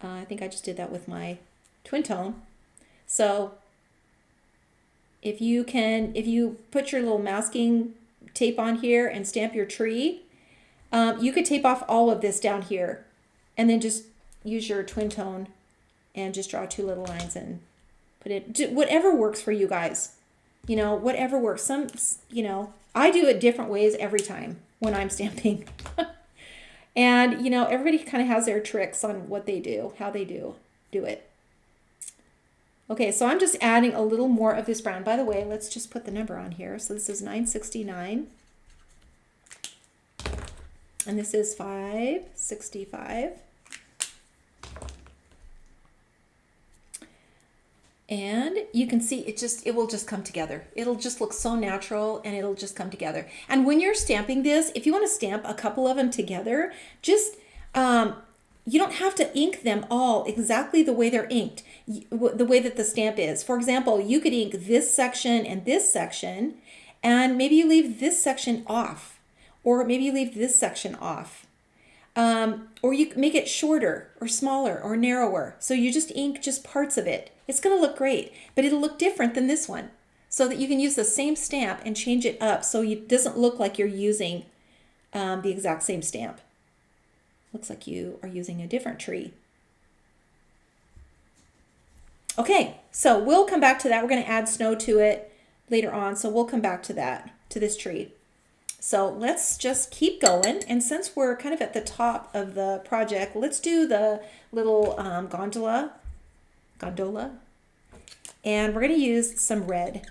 I think I just did that with my twin tone. So if you put your little masking tape on here and stamp your tree, you could tape off all of this down here and then just use your twin tone and just draw two little lines and put it, whatever works for you guys. You know, whatever works. You know, I do it different ways every time when I'm stamping. And, you know, everybody kind of has their tricks on what they do, how they do it. Okay, so I'm just adding a little more of this brown. By the way, let's just put the number on here. So this is 969. And this is 565. And you can see it will just come together. It'll just look so natural and it'll just come together. And when you're stamping this, if you want to stamp a couple of them together, just, you don't have to ink them all exactly the way they're inked, the way that the stamp is. For example, you could ink this section and maybe you leave this section off, or maybe you leave this section off. Or you make it shorter or smaller or narrower. So you just ink just parts of it. It's going to look great, but it'll look different than this one, so that you can use the same stamp and change it up so it doesn't look like you're using the exact same stamp. Looks like you are using a different tree. Okay, so we'll come back to that. We're going to add snow to it later on, so we'll come back to that, to this tree. So let's just keep going. And since we're kind of at the top of the project, let's do the little gondola. And we're going to use some red.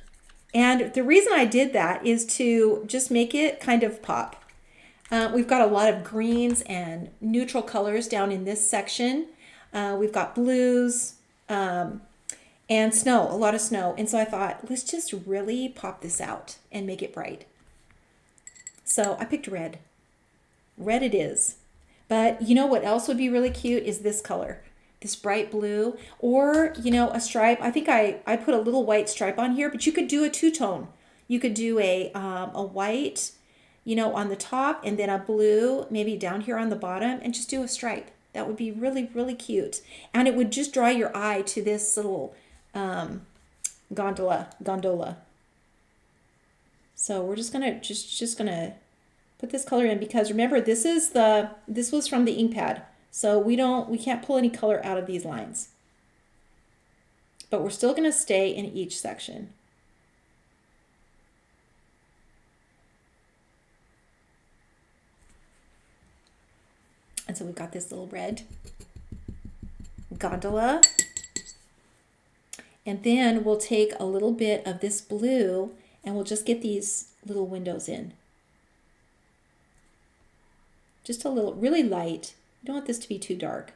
And the reason I did that is to just make it kind of pop. We've got a lot of greens and neutral colors down in this section. We've got blues and snow, a lot of snow. And so I thought, let's just really pop this out and make it bright. So I picked red. Red it is. But you know what else would be really cute is this color, this bright blue, or, you know, a stripe. I think I put a little white stripe on here, but you could do a two-tone. You could do a white, you know, on the top, and then a blue maybe down here on the bottom, and just do a stripe. That would be really, really cute. And it would just draw your eye to this little gondola. So we're just gonna gonna put this color in, because remember, this was from the ink pad, so we can't pull any color out of these lines. But we're still gonna stay in each section. And so we've got this little red gondola. And then we'll take a little bit of this blue and we'll just get these little windows in. Just a little, really light. You don't want this to be too dark.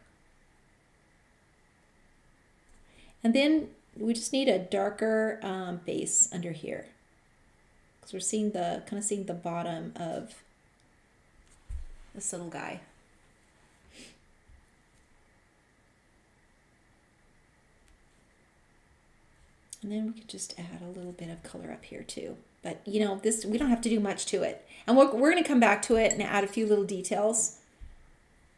And then we just need a darker base under here, because we're seeing kind of seeing the bottom of this little guy. And then we could just add a little bit of color up here too. But you know, we don't have to do much to it. And we're going to come back to it and add a few little details.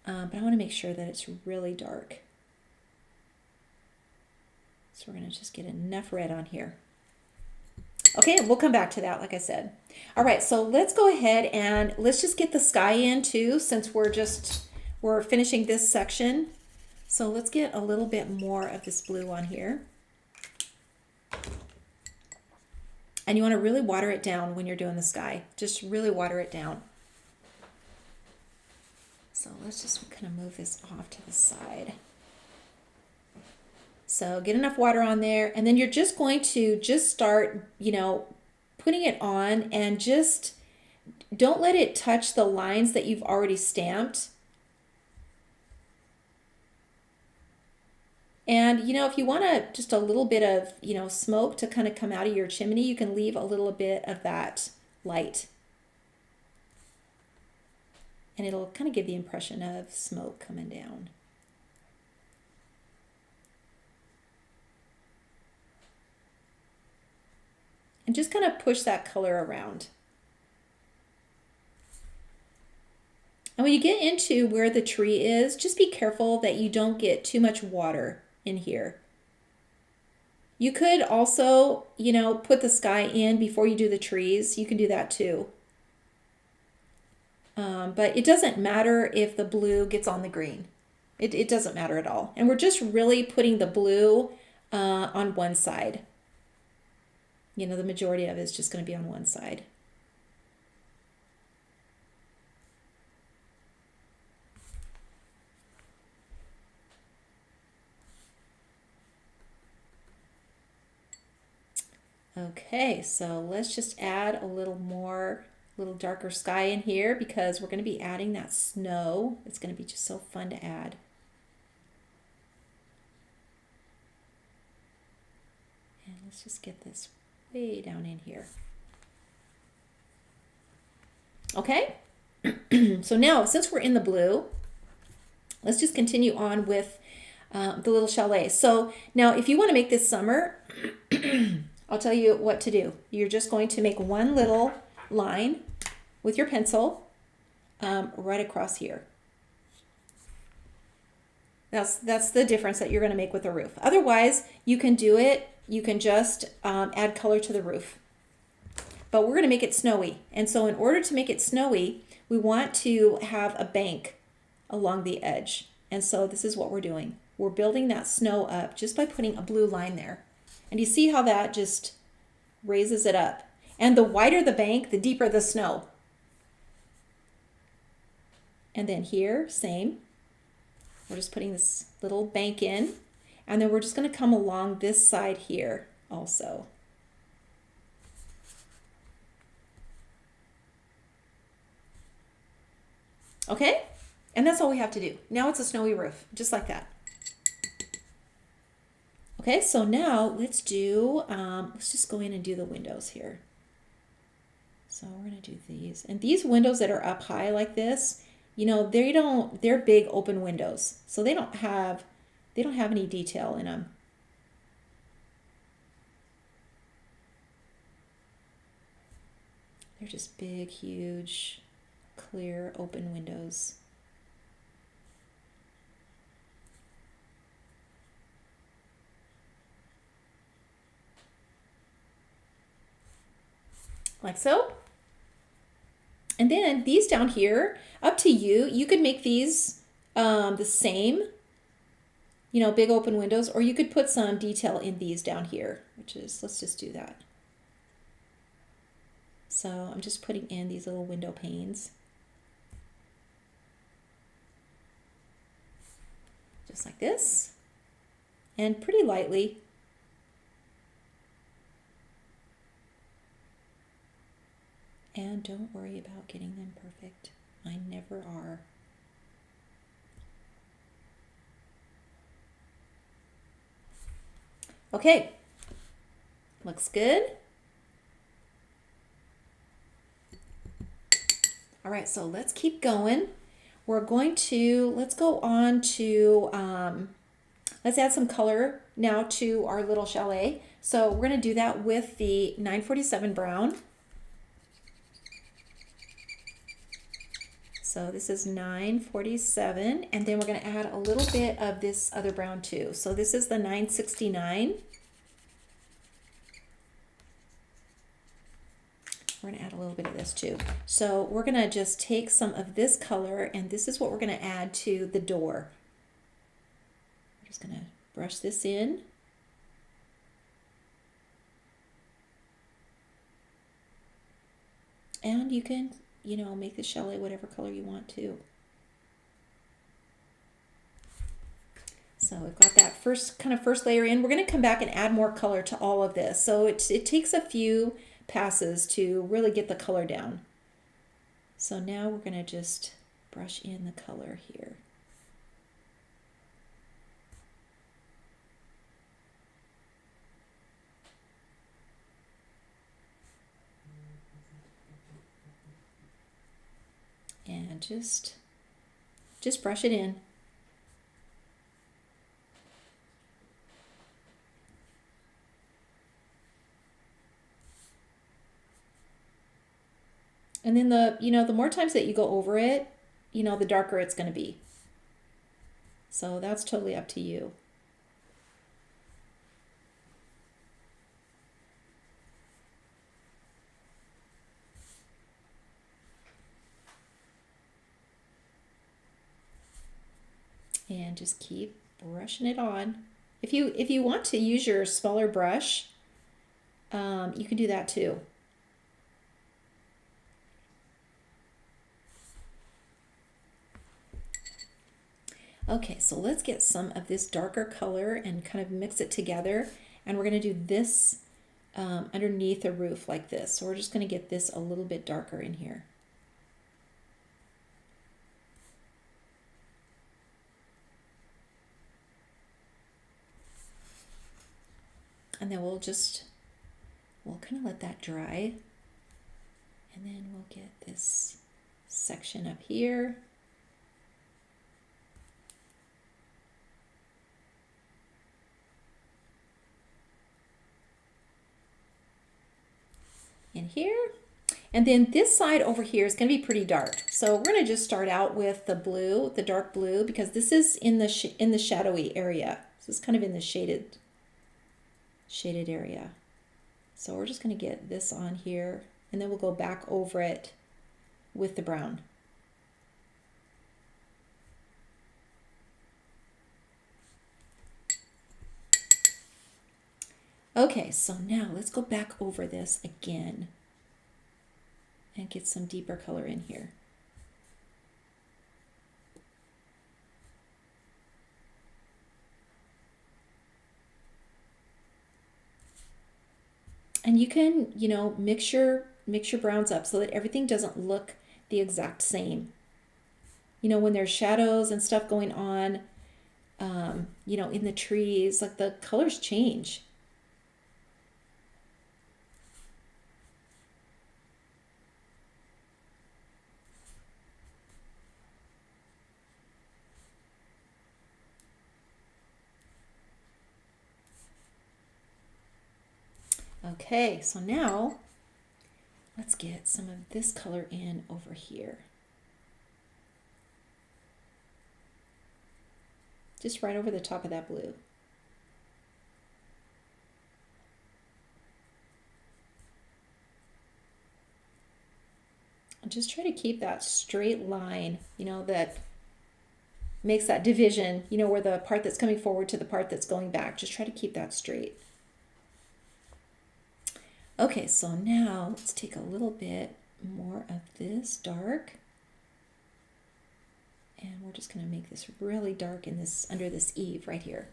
But I want to make sure that it's really dark. So we're going to just get enough red on here. Okay, we'll come back to that, like I said. All right, so let's go ahead and let's just get the sky in too, since we're finishing this section. So let's get a little bit more of this blue on here. And you want to really water it down when you're doing the sky. Just really water it down. So let's just kind of move this off to the side. So get enough water on there, and then you're just going to just start, you know, putting it on, and just don't let it touch the lines that you've already stamped. And you know, if you want just a little bit of, you know, smoke to kind of come out of your chimney, you can leave a little bit of that light. And it'll kind of give the impression of smoke coming down. And just kind of push that color around. And when you get into where the tree is, just be careful that you don't get too much water in here. You could also, you know, put the sky in before you do the trees. You can do that too. But it doesn't matter if the blue gets on the green. It doesn't matter at all. And we're just really putting the blue on one side. You know, the majority of it is just going to be on one side. Okay, so let's just add a little more, little darker sky in here because we're going to be adding that snow. It's going to be just so fun to add. And let's just get this way down in here. Okay, so now since we're in the blue, let's just continue on with the little chalet. So now if you want to make this summer, I'll tell you what to do. You're just going to make one little line with your pencil right across here. That's the difference that you're going to make with the roof. Otherwise, you can do it. You can just add color to the roof. But we're going to make it snowy. And so in order to make it snowy, we want to have a bank along the edge. And so this is what we're doing. We're building that snow up just by putting a blue line there. And you see how that just raises it up. And the wider the bank, the deeper the snow. And then here, same. We're just putting this little bank in. And then we're just going to come along this side here also. Okay? And that's all we have to do. Now it's a snowy roof, just like that. Okay, so now let's just go in and do the windows here. So we're gonna do these. And these windows that are up high like this, you know, they're big open windows. So they don't have any detail in them. They're just big, huge, clear, open windows. Like so. And then these down here, up to you. You could make these the same, you know, big open windows, or you could put some detail in these down here, which is, let's just do that. So I'm just putting in these little window panes. Just like this. And pretty lightly. And don't worry about getting them perfect. I never are. Okay, looks good. All right, so let's keep going. Let's go on to, let's add some color now to our little chalet. So we're gonna do that with the 947 brown. So this is 947, and then we're going to add a little bit of this other brown too. So this is the 969. We're going to add a little bit of this too. So we're going to just take some of this color, and this is what we're going to add to the door. I'm just going to brush this in. And you can, you know, make the chalet whatever color you want to. So we've got that first layer in. We're going to come back and add more color to all of this. So it takes a few passes to really get the color down. So now we're going to just brush in the color here. just brush it in. And then the more times that you go over it, the darker it's going to be. So that's totally up to you. And just keep brushing it on. If you want to use your smaller brush, you can do that too. Okay, so let's get some of this darker color and kind of mix it together. And we're going to do this underneath the roof like this. So we're just going to get this a little bit darker in here. And then we'll kind of let that dry. And then we'll get this section up here. In here. And then this side over here is going to be pretty dark. So we're going to just start out with the blue, the dark blue, because this is in the shadowy area. This is kind of in the shaded area. So we're just going to get this on here, and then we'll go back over it with the brown. Okay, so now let's go back over this again and get some deeper color in here. And you can, mix your browns up so that everything doesn't look the exact same. When there's shadows and stuff going on, in the trees, like the colors change. Okay, so now let's get some of this color in over here. Just right over the top of that blue. And just try to keep that straight line, that makes that division, where the part that's coming forward to the part that's going back. Just try to keep that straight. Okay, so now let's take a little bit more of this dark, and we're just going to make this really dark in this under this eave right here.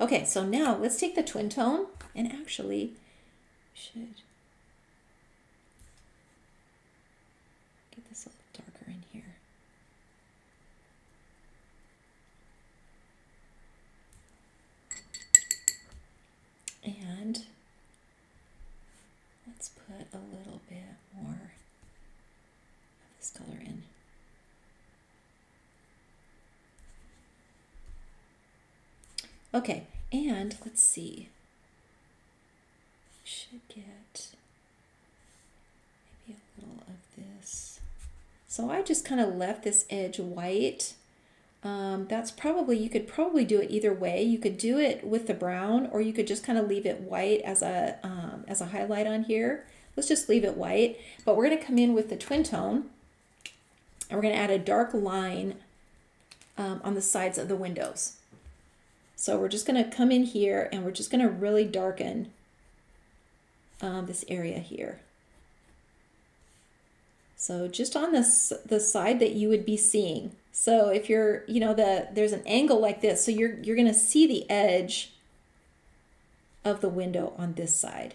Okay, so now let's take the twin tone and actually should get this a little darker in here. And let's put a little bit more of this color in. Okay, and let's see. Should get maybe a little of this. So I just kind of left this edge white. That's probably, you could probably do it either way. You could do it with the brown, or you could just kind of leave it white as a highlight on here. Let's just leave it white, but we're going to come in with the twin tone, and we're going to add a dark line on the sides of the windows. So we're just going to come in here, and we're just going to really darken this area here. So just on the side that you would be seeing. So if you're, there's an angle like this, so you're going to see the edge of the window on this side.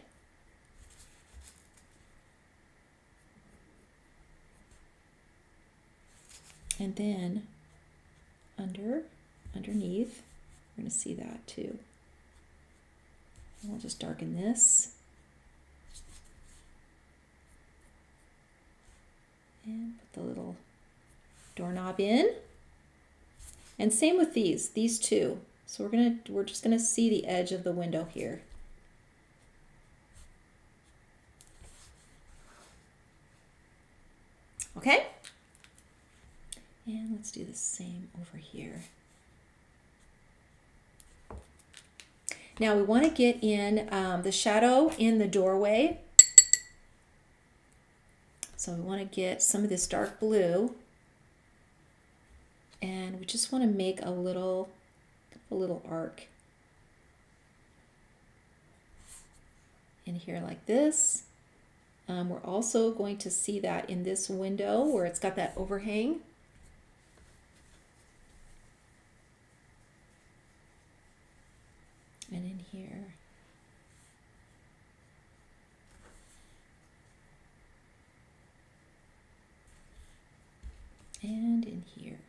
And then underneath, We're going to see that too. And we'll just darken this. And put the little doorknob in. And same with these two. So we're just gonna see the edge of the window here. Okay? And let's do the same over here. Now we want to get in the shadow in the doorway. So we want to get some of this dark blue, and we just want to make a little arc in here like this. We're also going to see that in this window where it's got that overhang. And in here. And in here.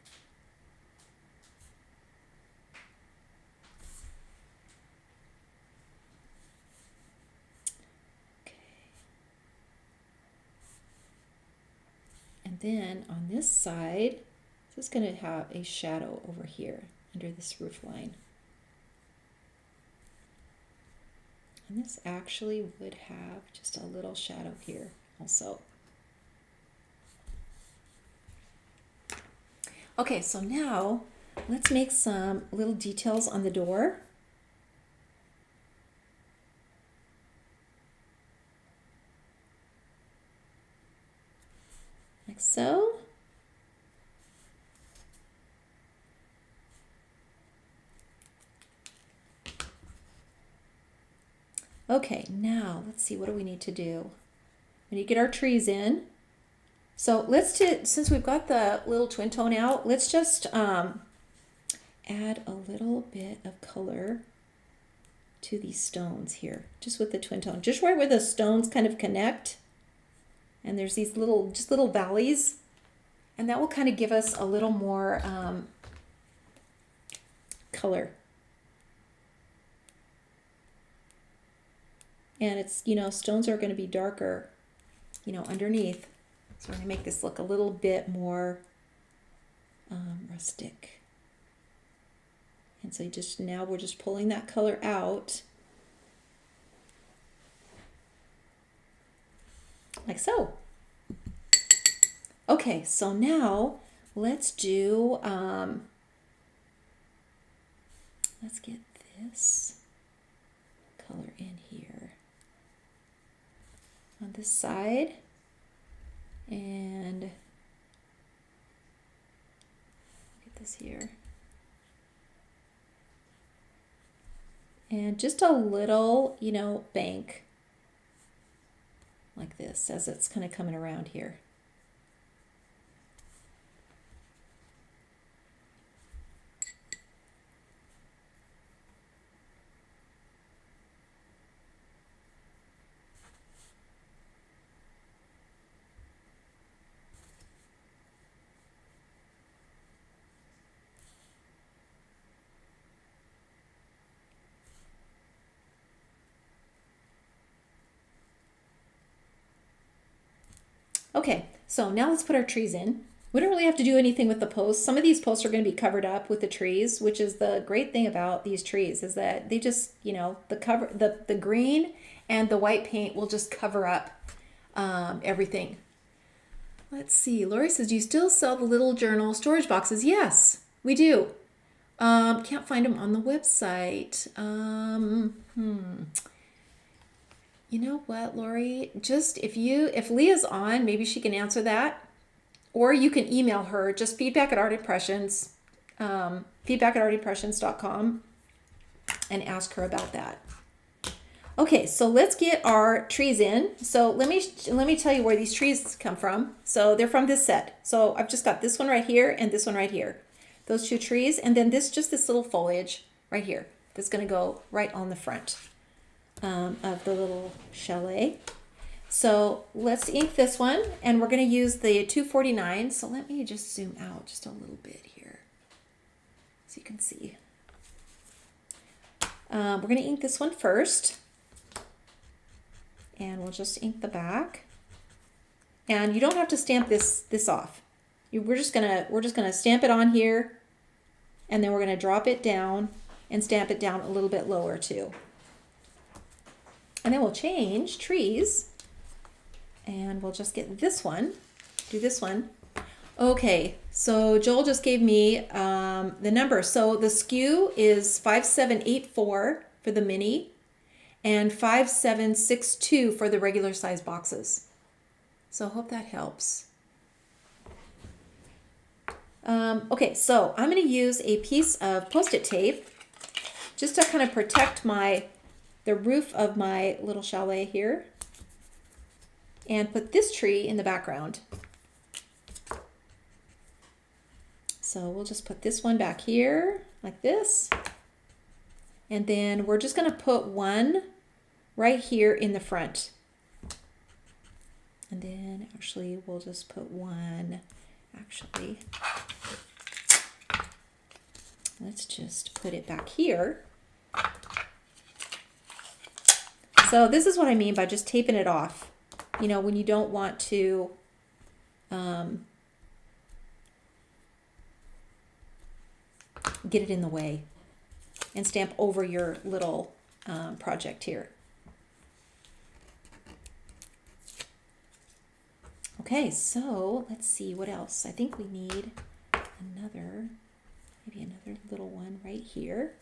Okay. And then on this side, this is going to have a shadow over here under this roof line. And this actually would have just a little shadow here also. Okay, so now let's make some little details on the door. Like so. Okay, now let's see, what do we need to do? We need to get our trees in. So since we've got the little twin tone out, let's just add a little bit of color to these stones here, just with the twin tone, just right where the stones kind of connect. And there's these little valleys, and that will kind of give us a little more color. And it's, stones are going to be darker, underneath. So we're going to make this look a little bit more rustic. And so now we're just pulling that color out. Like so. Okay, so now let's do, let's get this color in here on this side. And get this here. And just a little, bank like this as it's kind of coming around here. Okay, so now let's put our trees in. We don't really have to do anything with the posts. Some of these posts are going to be covered up with the trees, which is the great thing about these trees, is that they just, the green and the white paint will just cover up everything. Let's see. Lori says, do you still sell the little journal storage boxes? Yes, we do. Can't find them on the website. You know what, Lori? Just if Leah's on, maybe she can answer that. Or you can email her, just feedback@artimpressions, feedback@artimpressions.com, and ask her about that. Okay, so let's get our trees in. So let me tell you where these trees come from. So they're from this set. So I've just got this one right here and this one right here. Those two trees, and then this little foliage right here that's going to go right on the front of the little chalet. So let's ink this one, and we're going to use the 249. So let me just zoom out just a little bit here so you can see. We're going to ink this one first. And we'll just ink the back. And you don't have to stamp this off. We're just gonna stamp it on here, and then we're gonna drop it down and stamp it down a little bit lower too. And then we'll change trees, and we'll just get this one, do this one. Okay, so Joel just gave me the number. So the SKU is 5784 for the mini and 5762 for the regular size boxes. So I hope that helps. Okay, so I'm going to use a piece of Post-it tape just to kind of protect the roof of my little chalet here, and put this tree in the background. So we'll just put this one back here like this, and then we're just going to put one right here in the front. And then actually we'll just put one, let's just put it back here. So this is what I mean by just taping it off. You know, when you don't want to get it in the way and stamp over your little project here. Okay, so let's see what else. I think we need maybe another little one right here.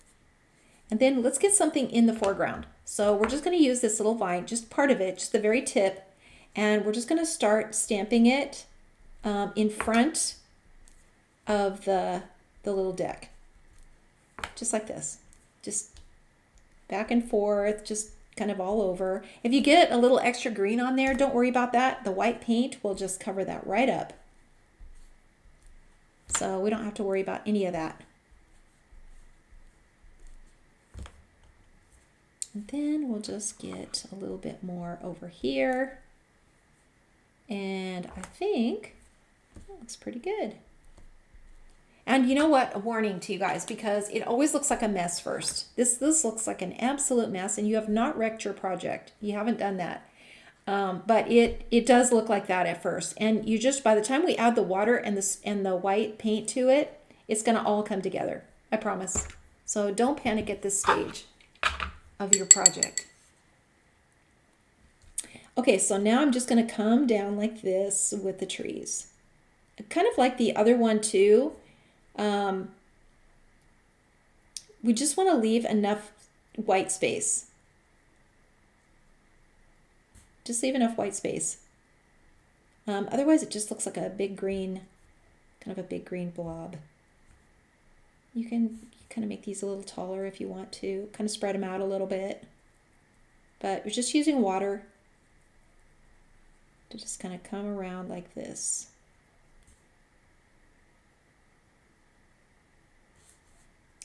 And then let's get something in the foreground. So we're just going to use this little vine, just part of it, just the very tip, and we're just going to start stamping it in front of the little deck, just like this, just back and forth, just kind of all over. If you get a little extra green on there, don't worry about that. The white paint will just cover that right up. So we don't have to worry about any of that. And then we'll just get a little bit more over here. And I think that looks pretty good. And you know what? A warning to you guys, because it always looks like a mess first. This looks like an absolute mess, and you have not wrecked your project. You haven't done that. But it does look like that at first. And you just, by the time we add the water and the white paint to it, it's going to all come together. I promise. So don't panic at this stage of your project. Okay, so now I'm just going to come down like this with the trees. Kind of like the other one too. We just want to leave enough white space. Just leave enough white space. Otherwise it just looks like a big green, kind of a big green blob. You can kind of make these a little taller if you want to, kind of spread them out a little bit. But we're just using water to just kind of come around like this.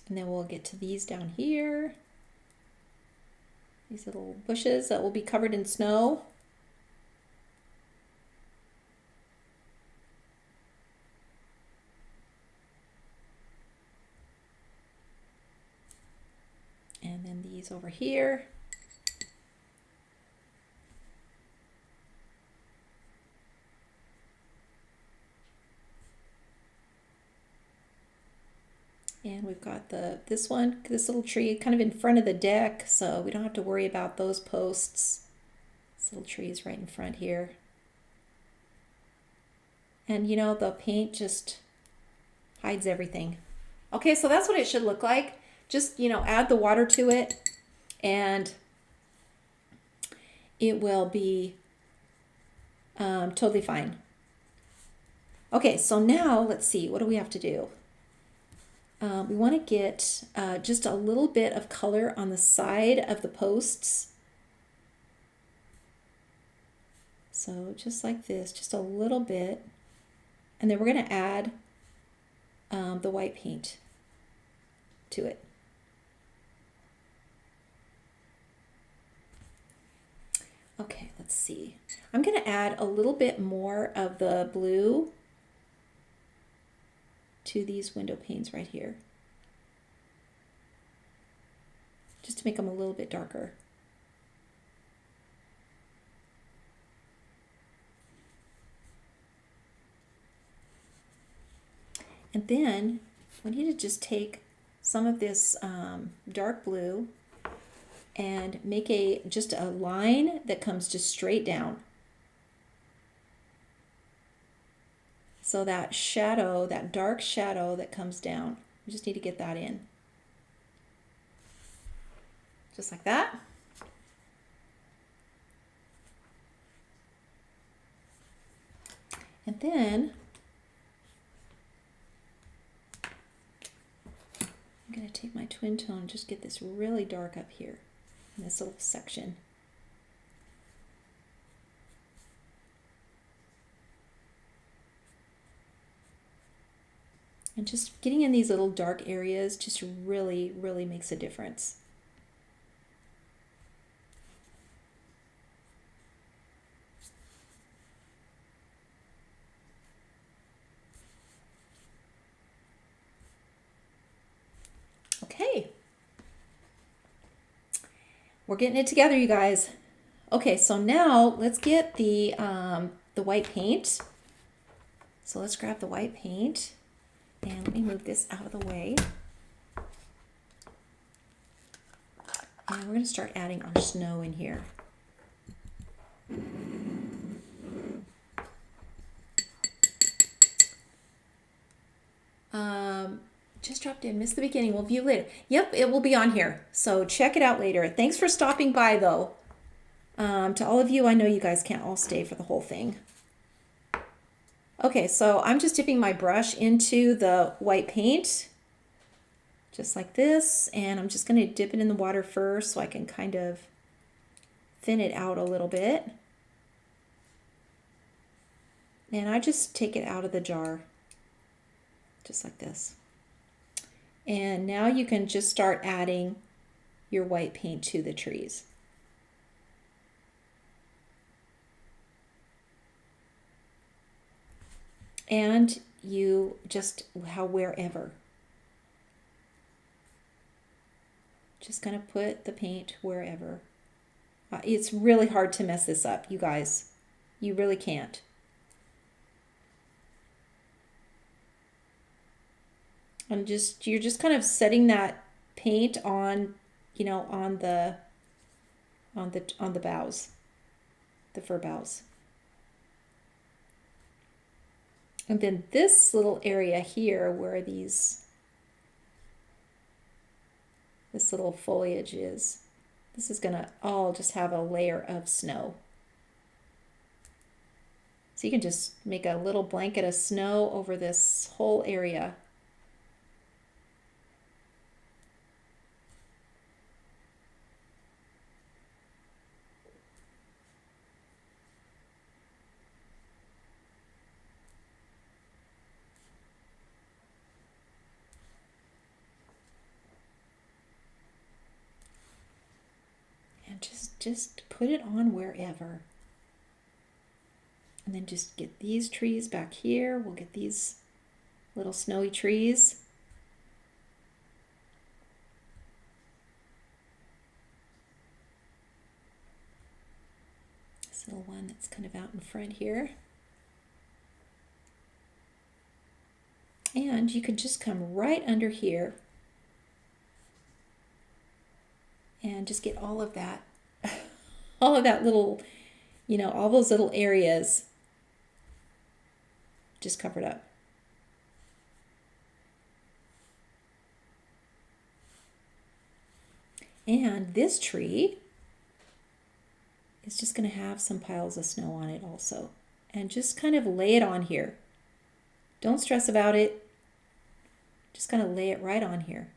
And then we'll get to these down here. These little bushes that will be covered in snow. And then these over here. And we've got this little tree kind of in front of the deck, so we don't have to worry about those posts. This little tree is right in front here. And you know, the paint just hides everything. Okay, so that's what it should look like. Just, you know, add the water to it and it will be totally fine. Okay, so now let's see, what do we have to do? We want to get just a little bit of color on the side of the posts. So just like this, just a little bit. And then we're going to add the white paint to it. Okay, let's see. I'm going to add a little bit more of the blue to these window panes right here. just to make them a little bit darker. And then we need to just take some of this dark blue and make just a line that comes just straight down. So that shadow, that dark shadow that comes down, we just need to get that in. Just like that. And then I'm going to take my twin tone and just get this really dark up here in this little section. And just getting in these little dark areas just really, really makes a difference. Okay. We're getting it together, you guys. Okay, so now let's get the white paint. So let's grab the white paint. And let me move this out of the way. And we're going to start adding our snow in here. Just dropped in, missed the beginning. We'll view later. Yep, it will be on here. So check it out later. Thanks for stopping by though. To all of you, I know you guys can't all stay for the whole thing. Okay, so I'm just dipping my brush into the white paint, just like this, and I'm just going to dip it in the water first so I can kind of thin it out a little bit. And I just take it out of the jar, just like this. And now you can just start adding your white paint to the trees. And you just, wherever. Just gonna put the paint wherever. It's really hard to mess this up, you guys. You really can't. And you're just kind of setting that paint on, you know, on the boughs, the fir boughs. And then this little area here where this little foliage is, this is gonna all just have a layer of snow. So you can just make a little blanket of snow over this whole area. Just put it on wherever. And then just get these trees back here. We'll get these little snowy trees. This little one that's kind of out in front here. And you could just come right under here and just get all of that little, you know, all those little areas just covered up. And this tree is just going to have some piles of snow on it also. And just kind of lay it on here. Don't stress about it. Just kind of lay it right on here.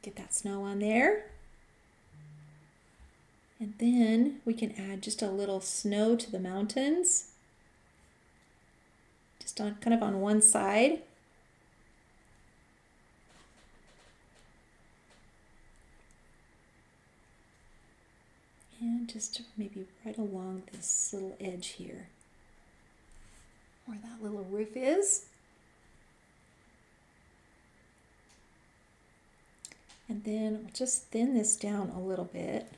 Get that snow on there. And then we can add just a little snow to the mountains. Just on kind of on one side. And just maybe right along this little edge here. where that little roof is. And then we'll just thin this down a little bit.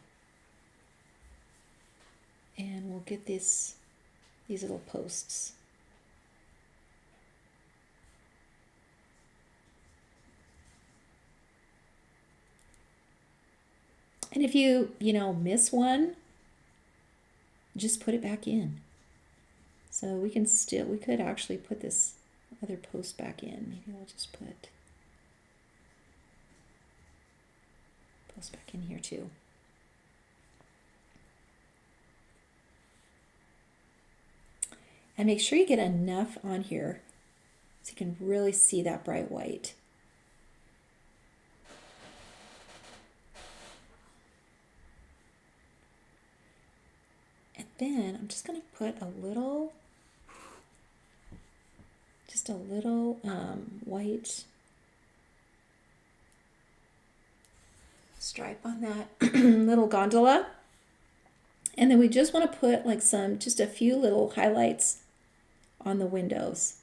And we'll get these little posts. And if you miss one, just put it back in. So we could actually put this other post back in. Maybe we'll just put post back in here too. And make sure you get enough on here so you can really see that bright white. And then I'm just going to put a little white stripe on that little gondola. And then we just want to put like just a few little highlights on the windows.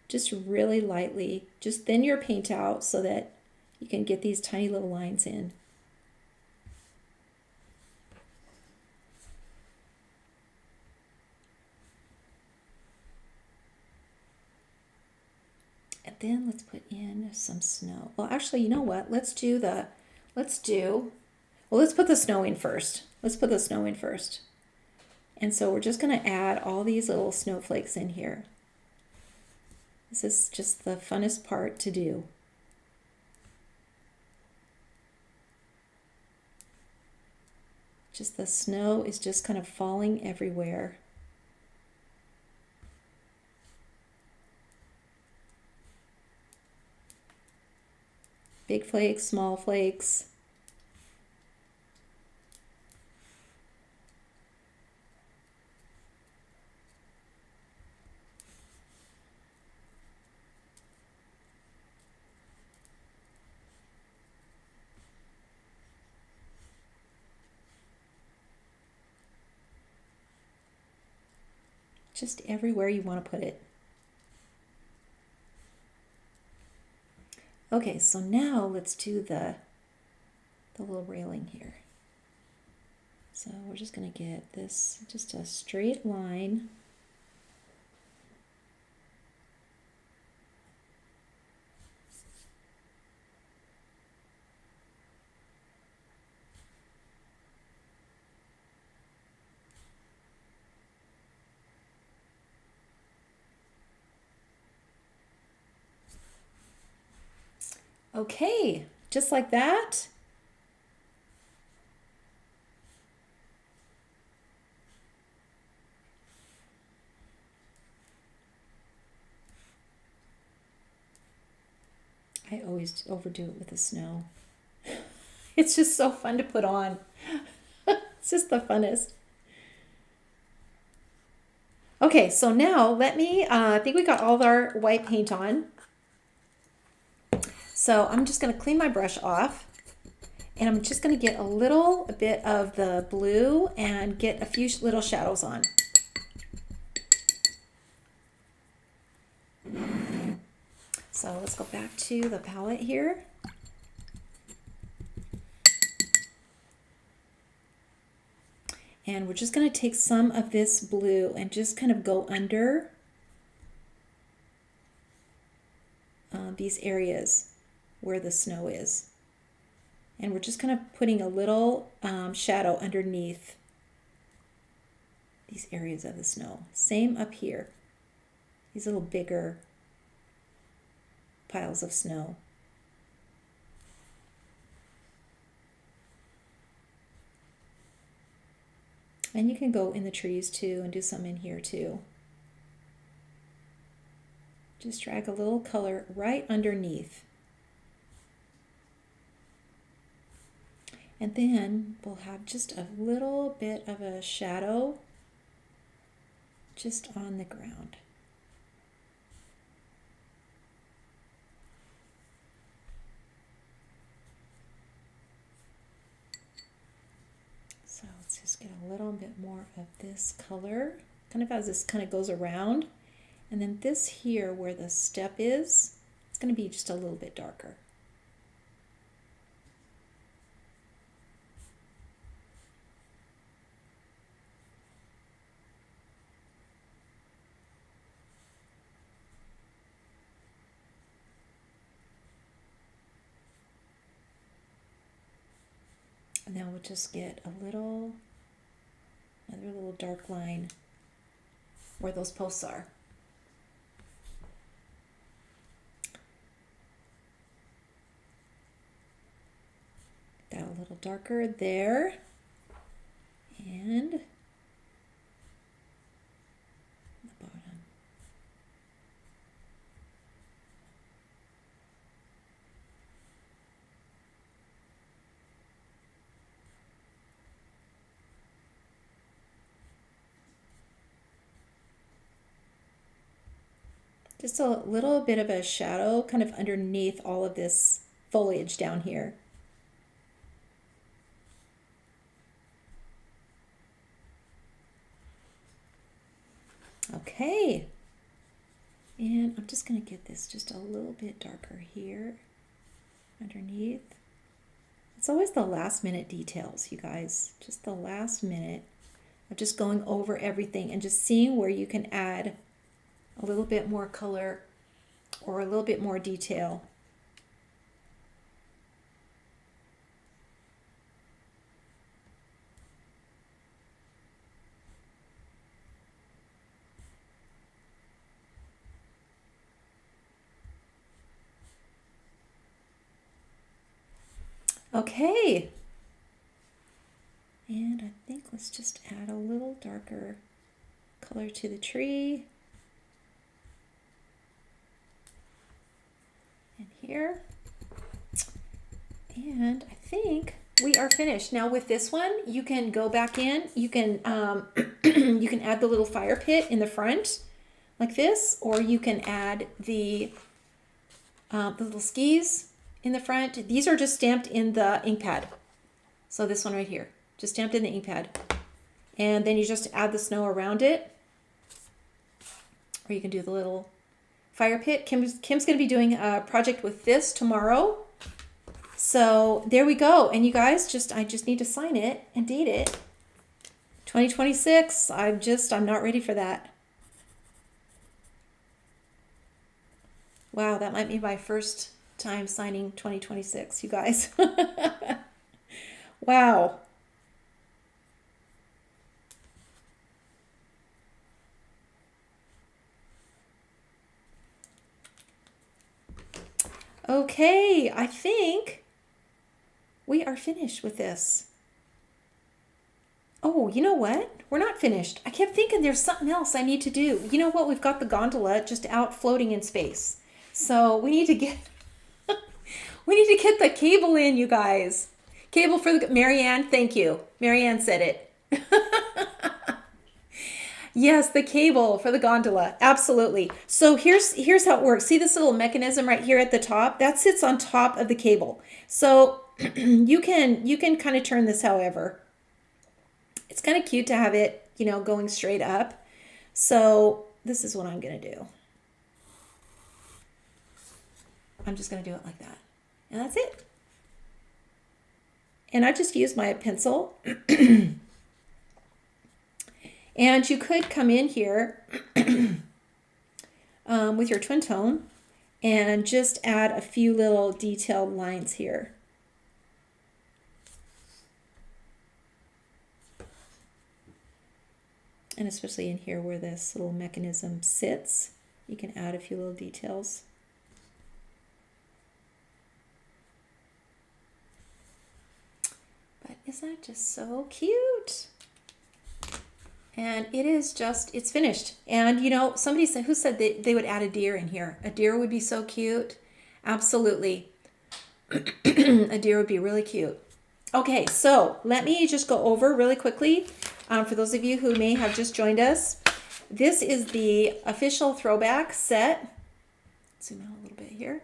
Just really lightly, just thin your paint out so that you can get these tiny little lines in. And then let's put in some snow. Well, actually, you know what? Let's put the snow in first. Let's put the snow in first. And so we're just going to add all these little snowflakes in here. This is just the funnest part to do. Just the snow is just kind of falling everywhere. Big flakes, small flakes. Just everywhere you want to put it. Okay, so now let's do the little railing here. So we're just going to get this, just a straight line. Okay, just like that. I always overdo it with the snow. It's just so fun to put on. It's just the funnest. Okay, so now I think we got all of our white paint on. So I'm just going to clean my brush off, and I'm just going to get a little bit of the blue and get a few little shadows on. So let's go back to the palette here. And we're just going to take some of this blue and just kind of go under these areas where the snow is. And we're just kind of putting a little shadow underneath these areas of the snow. Same up here. These little bigger piles of snow. And you can go in the trees too and do some in here too. Just drag a little color right underneath. And then we'll have just a little bit of a shadow just on the ground. So let's just get a little bit more of this color, kind of as this kind of goes around. And then this here where the step is, it's going to be just a little bit darker. And then we'll just get another little dark line where those posts are. That a little darker there. And the bottom. Just a little bit of a shadow kind of underneath all of this foliage down here. Okay, and I'm just going to get this just a little bit darker here underneath. It's always the last minute details, you guys, just the last minute of just going over everything and just seeing where you can add a little bit more color or a little bit more detail. Okay, and I think let's just add a little darker color to the tree. And here. And I think we are finished. Now with this one, you can go back in, you can you can add the little fire pit in the front like this, or you can add the little skis in the front. These are just stamped in the ink pad. So this one right here, just stamped in the ink pad. And then you just add the snow around it. Or you can do the little fire pit. Kim's going to be doing a project with this tomorrow. So there we go. And you guys, I just need to sign it and date it. 2026. I'm not ready for that. Wow, that might be my first time signing 2026, you guys. Wow. Okay, I think we are finished with this. Oh, you know what? We're not finished. I kept thinking there's something else I need to do. You know what? We've got the gondola just out floating in space. So we need to get the cable in, you guys. Cable for the Marianne, thank you. Marianne said it. Yes, the cable for the gondola. Absolutely. So here's how it works. See this little mechanism right here at the top? That sits on top of the cable. So you can kind of turn this however. It's kind of cute to have it, going straight up. So this is what I'm going to do. I'm just going to do it like that. And that's it. And I just use my pencil. And you could come in here with your twin tone and just add a few little detailed lines here. And especially in here where this little mechanism sits, you can add a few little details. But isn't that just so cute? And it's finished. And somebody said, who said they would add a deer in here? A deer would be so cute. Absolutely. A deer would be really cute. Okay, so let me just go over really quickly. For those of you who may have just joined us, this is the official Throwback set. Zoom out a little bit here.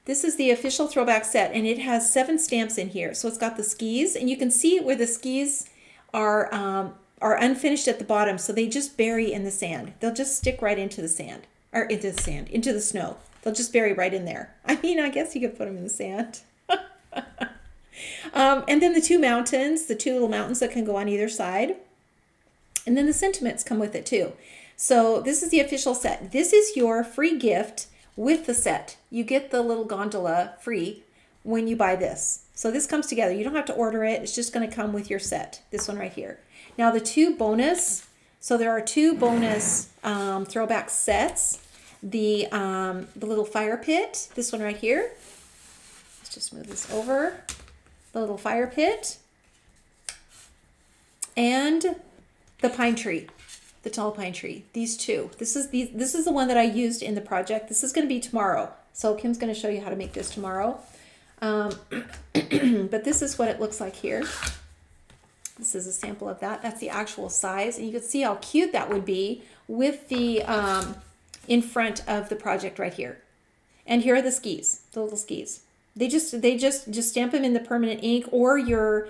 This is the official Throwback set, and it has 7 stamps in here. So it's got the skis, and you can see where the skis are are unfinished at the bottom, so they just bury in the sand. They'll just stick right into the sand, or into the sand, into the snow. They'll just bury right in there. I mean, I guess you could put them in the sand. And then the two mountains, the two little mountains that can go on either side. And then the sentiments come with it too. So this is the official set. This is your free gift with the set. You get the little gondola free when you buy this. So this comes together. You don't have to order it. It's just going to come with your set. This one right here. Now the two bonus, so there are two bonus throwback sets. The little fire pit, this one right here. Let's just move this over. The little fire pit. And the pine tree, the tall pine tree. These two. This is the one that I used in the project. This is going to be tomorrow. So Kim's going to show you how to make this tomorrow. But this is what it looks like here. This is a sample of that. That's the actual size. And you can see how cute that would be with the in front of the project right here. And here are the skis, the little skis. They just stamp them in the permanent ink or your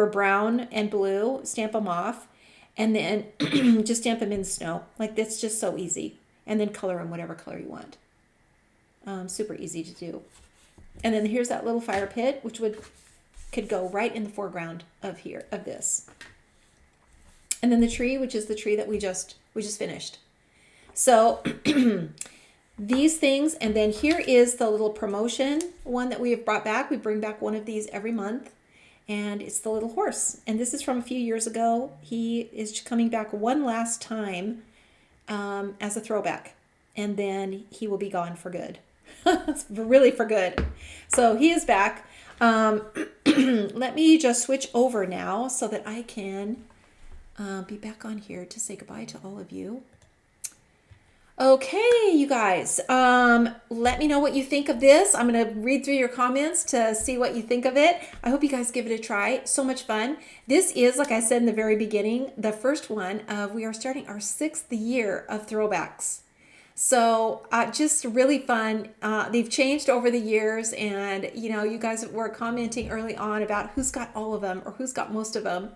brown and blue, stamp them off, and then just stamp them in the snow. Like that's just so easy. And then color them whatever color you want. Super easy to do. And then here's that little fire pit, which could go right in the foreground of this. And then the tree, which is the tree that we just finished. So these things, and then here is the little promotion one that we have brought back. We bring back one of these every month, and it's the little horse. And this is from a few years ago. He is coming back one last time as a throwback, and then he will be gone for good. Really for good. So he is back. Let me just switch over now so that I can be back on here to say goodbye to all of you. Okay, you guys, let me know what you think of this. I'm going to read through your comments to see what you think of it. I hope you guys give it a try. So much fun. This is, like I said in the very beginning, the first one of, we are starting our 6th year of throwbacks. So just really fun. They've changed over the years, and you guys were commenting early on about who's got all of them or who's got most of them.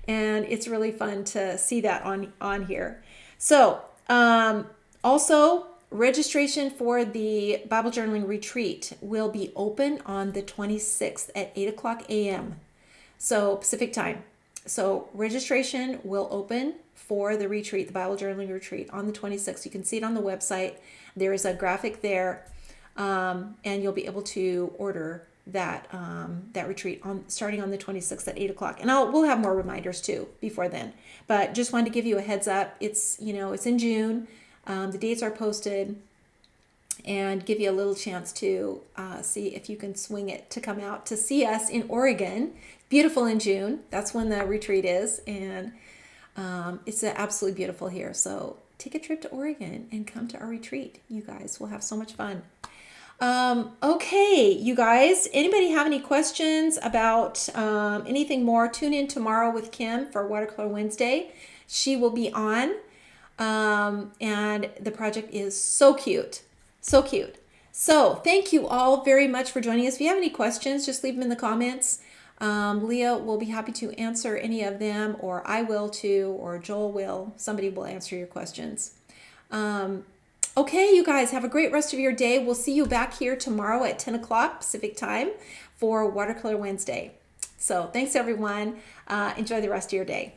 And it's really fun to see that on here. So, also, registration for the Bible Journaling Retreat will be open on the 26th at 8 o'clock a.m. So Pacific time. So registration will open for the retreat, the Bible Journaling Retreat, on the 26th. You can see it on the website. There is a graphic there, and you'll be able to order that retreat starting on the 26th at 8 o'clock. And we'll have more reminders too before then. But just wanted to give you a heads up. It's in June. The dates are posted, and give you a little chance to see if you can swing it to come out to see us in Oregon. Beautiful in June. That's when the retreat is, and it's absolutely beautiful here. So take a trip to Oregon and come to our retreat. You guys will have so much fun. Okay, you guys, anybody have any questions about anything more? Tune in tomorrow with Kim for Watercolor Wednesday. She will be on. And the project is so cute, so cute. So thank you all very much for joining us. If you have any questions, just leave them in the comments. Leah will be happy to answer any of them, or I will too, or Joel will. Somebody will answer your questions. Okay, you guys, have a great rest of your day. We'll see you back here tomorrow at 10 o'clock Pacific time for Watercolor Wednesday. So thanks everyone. Enjoy the rest of your day.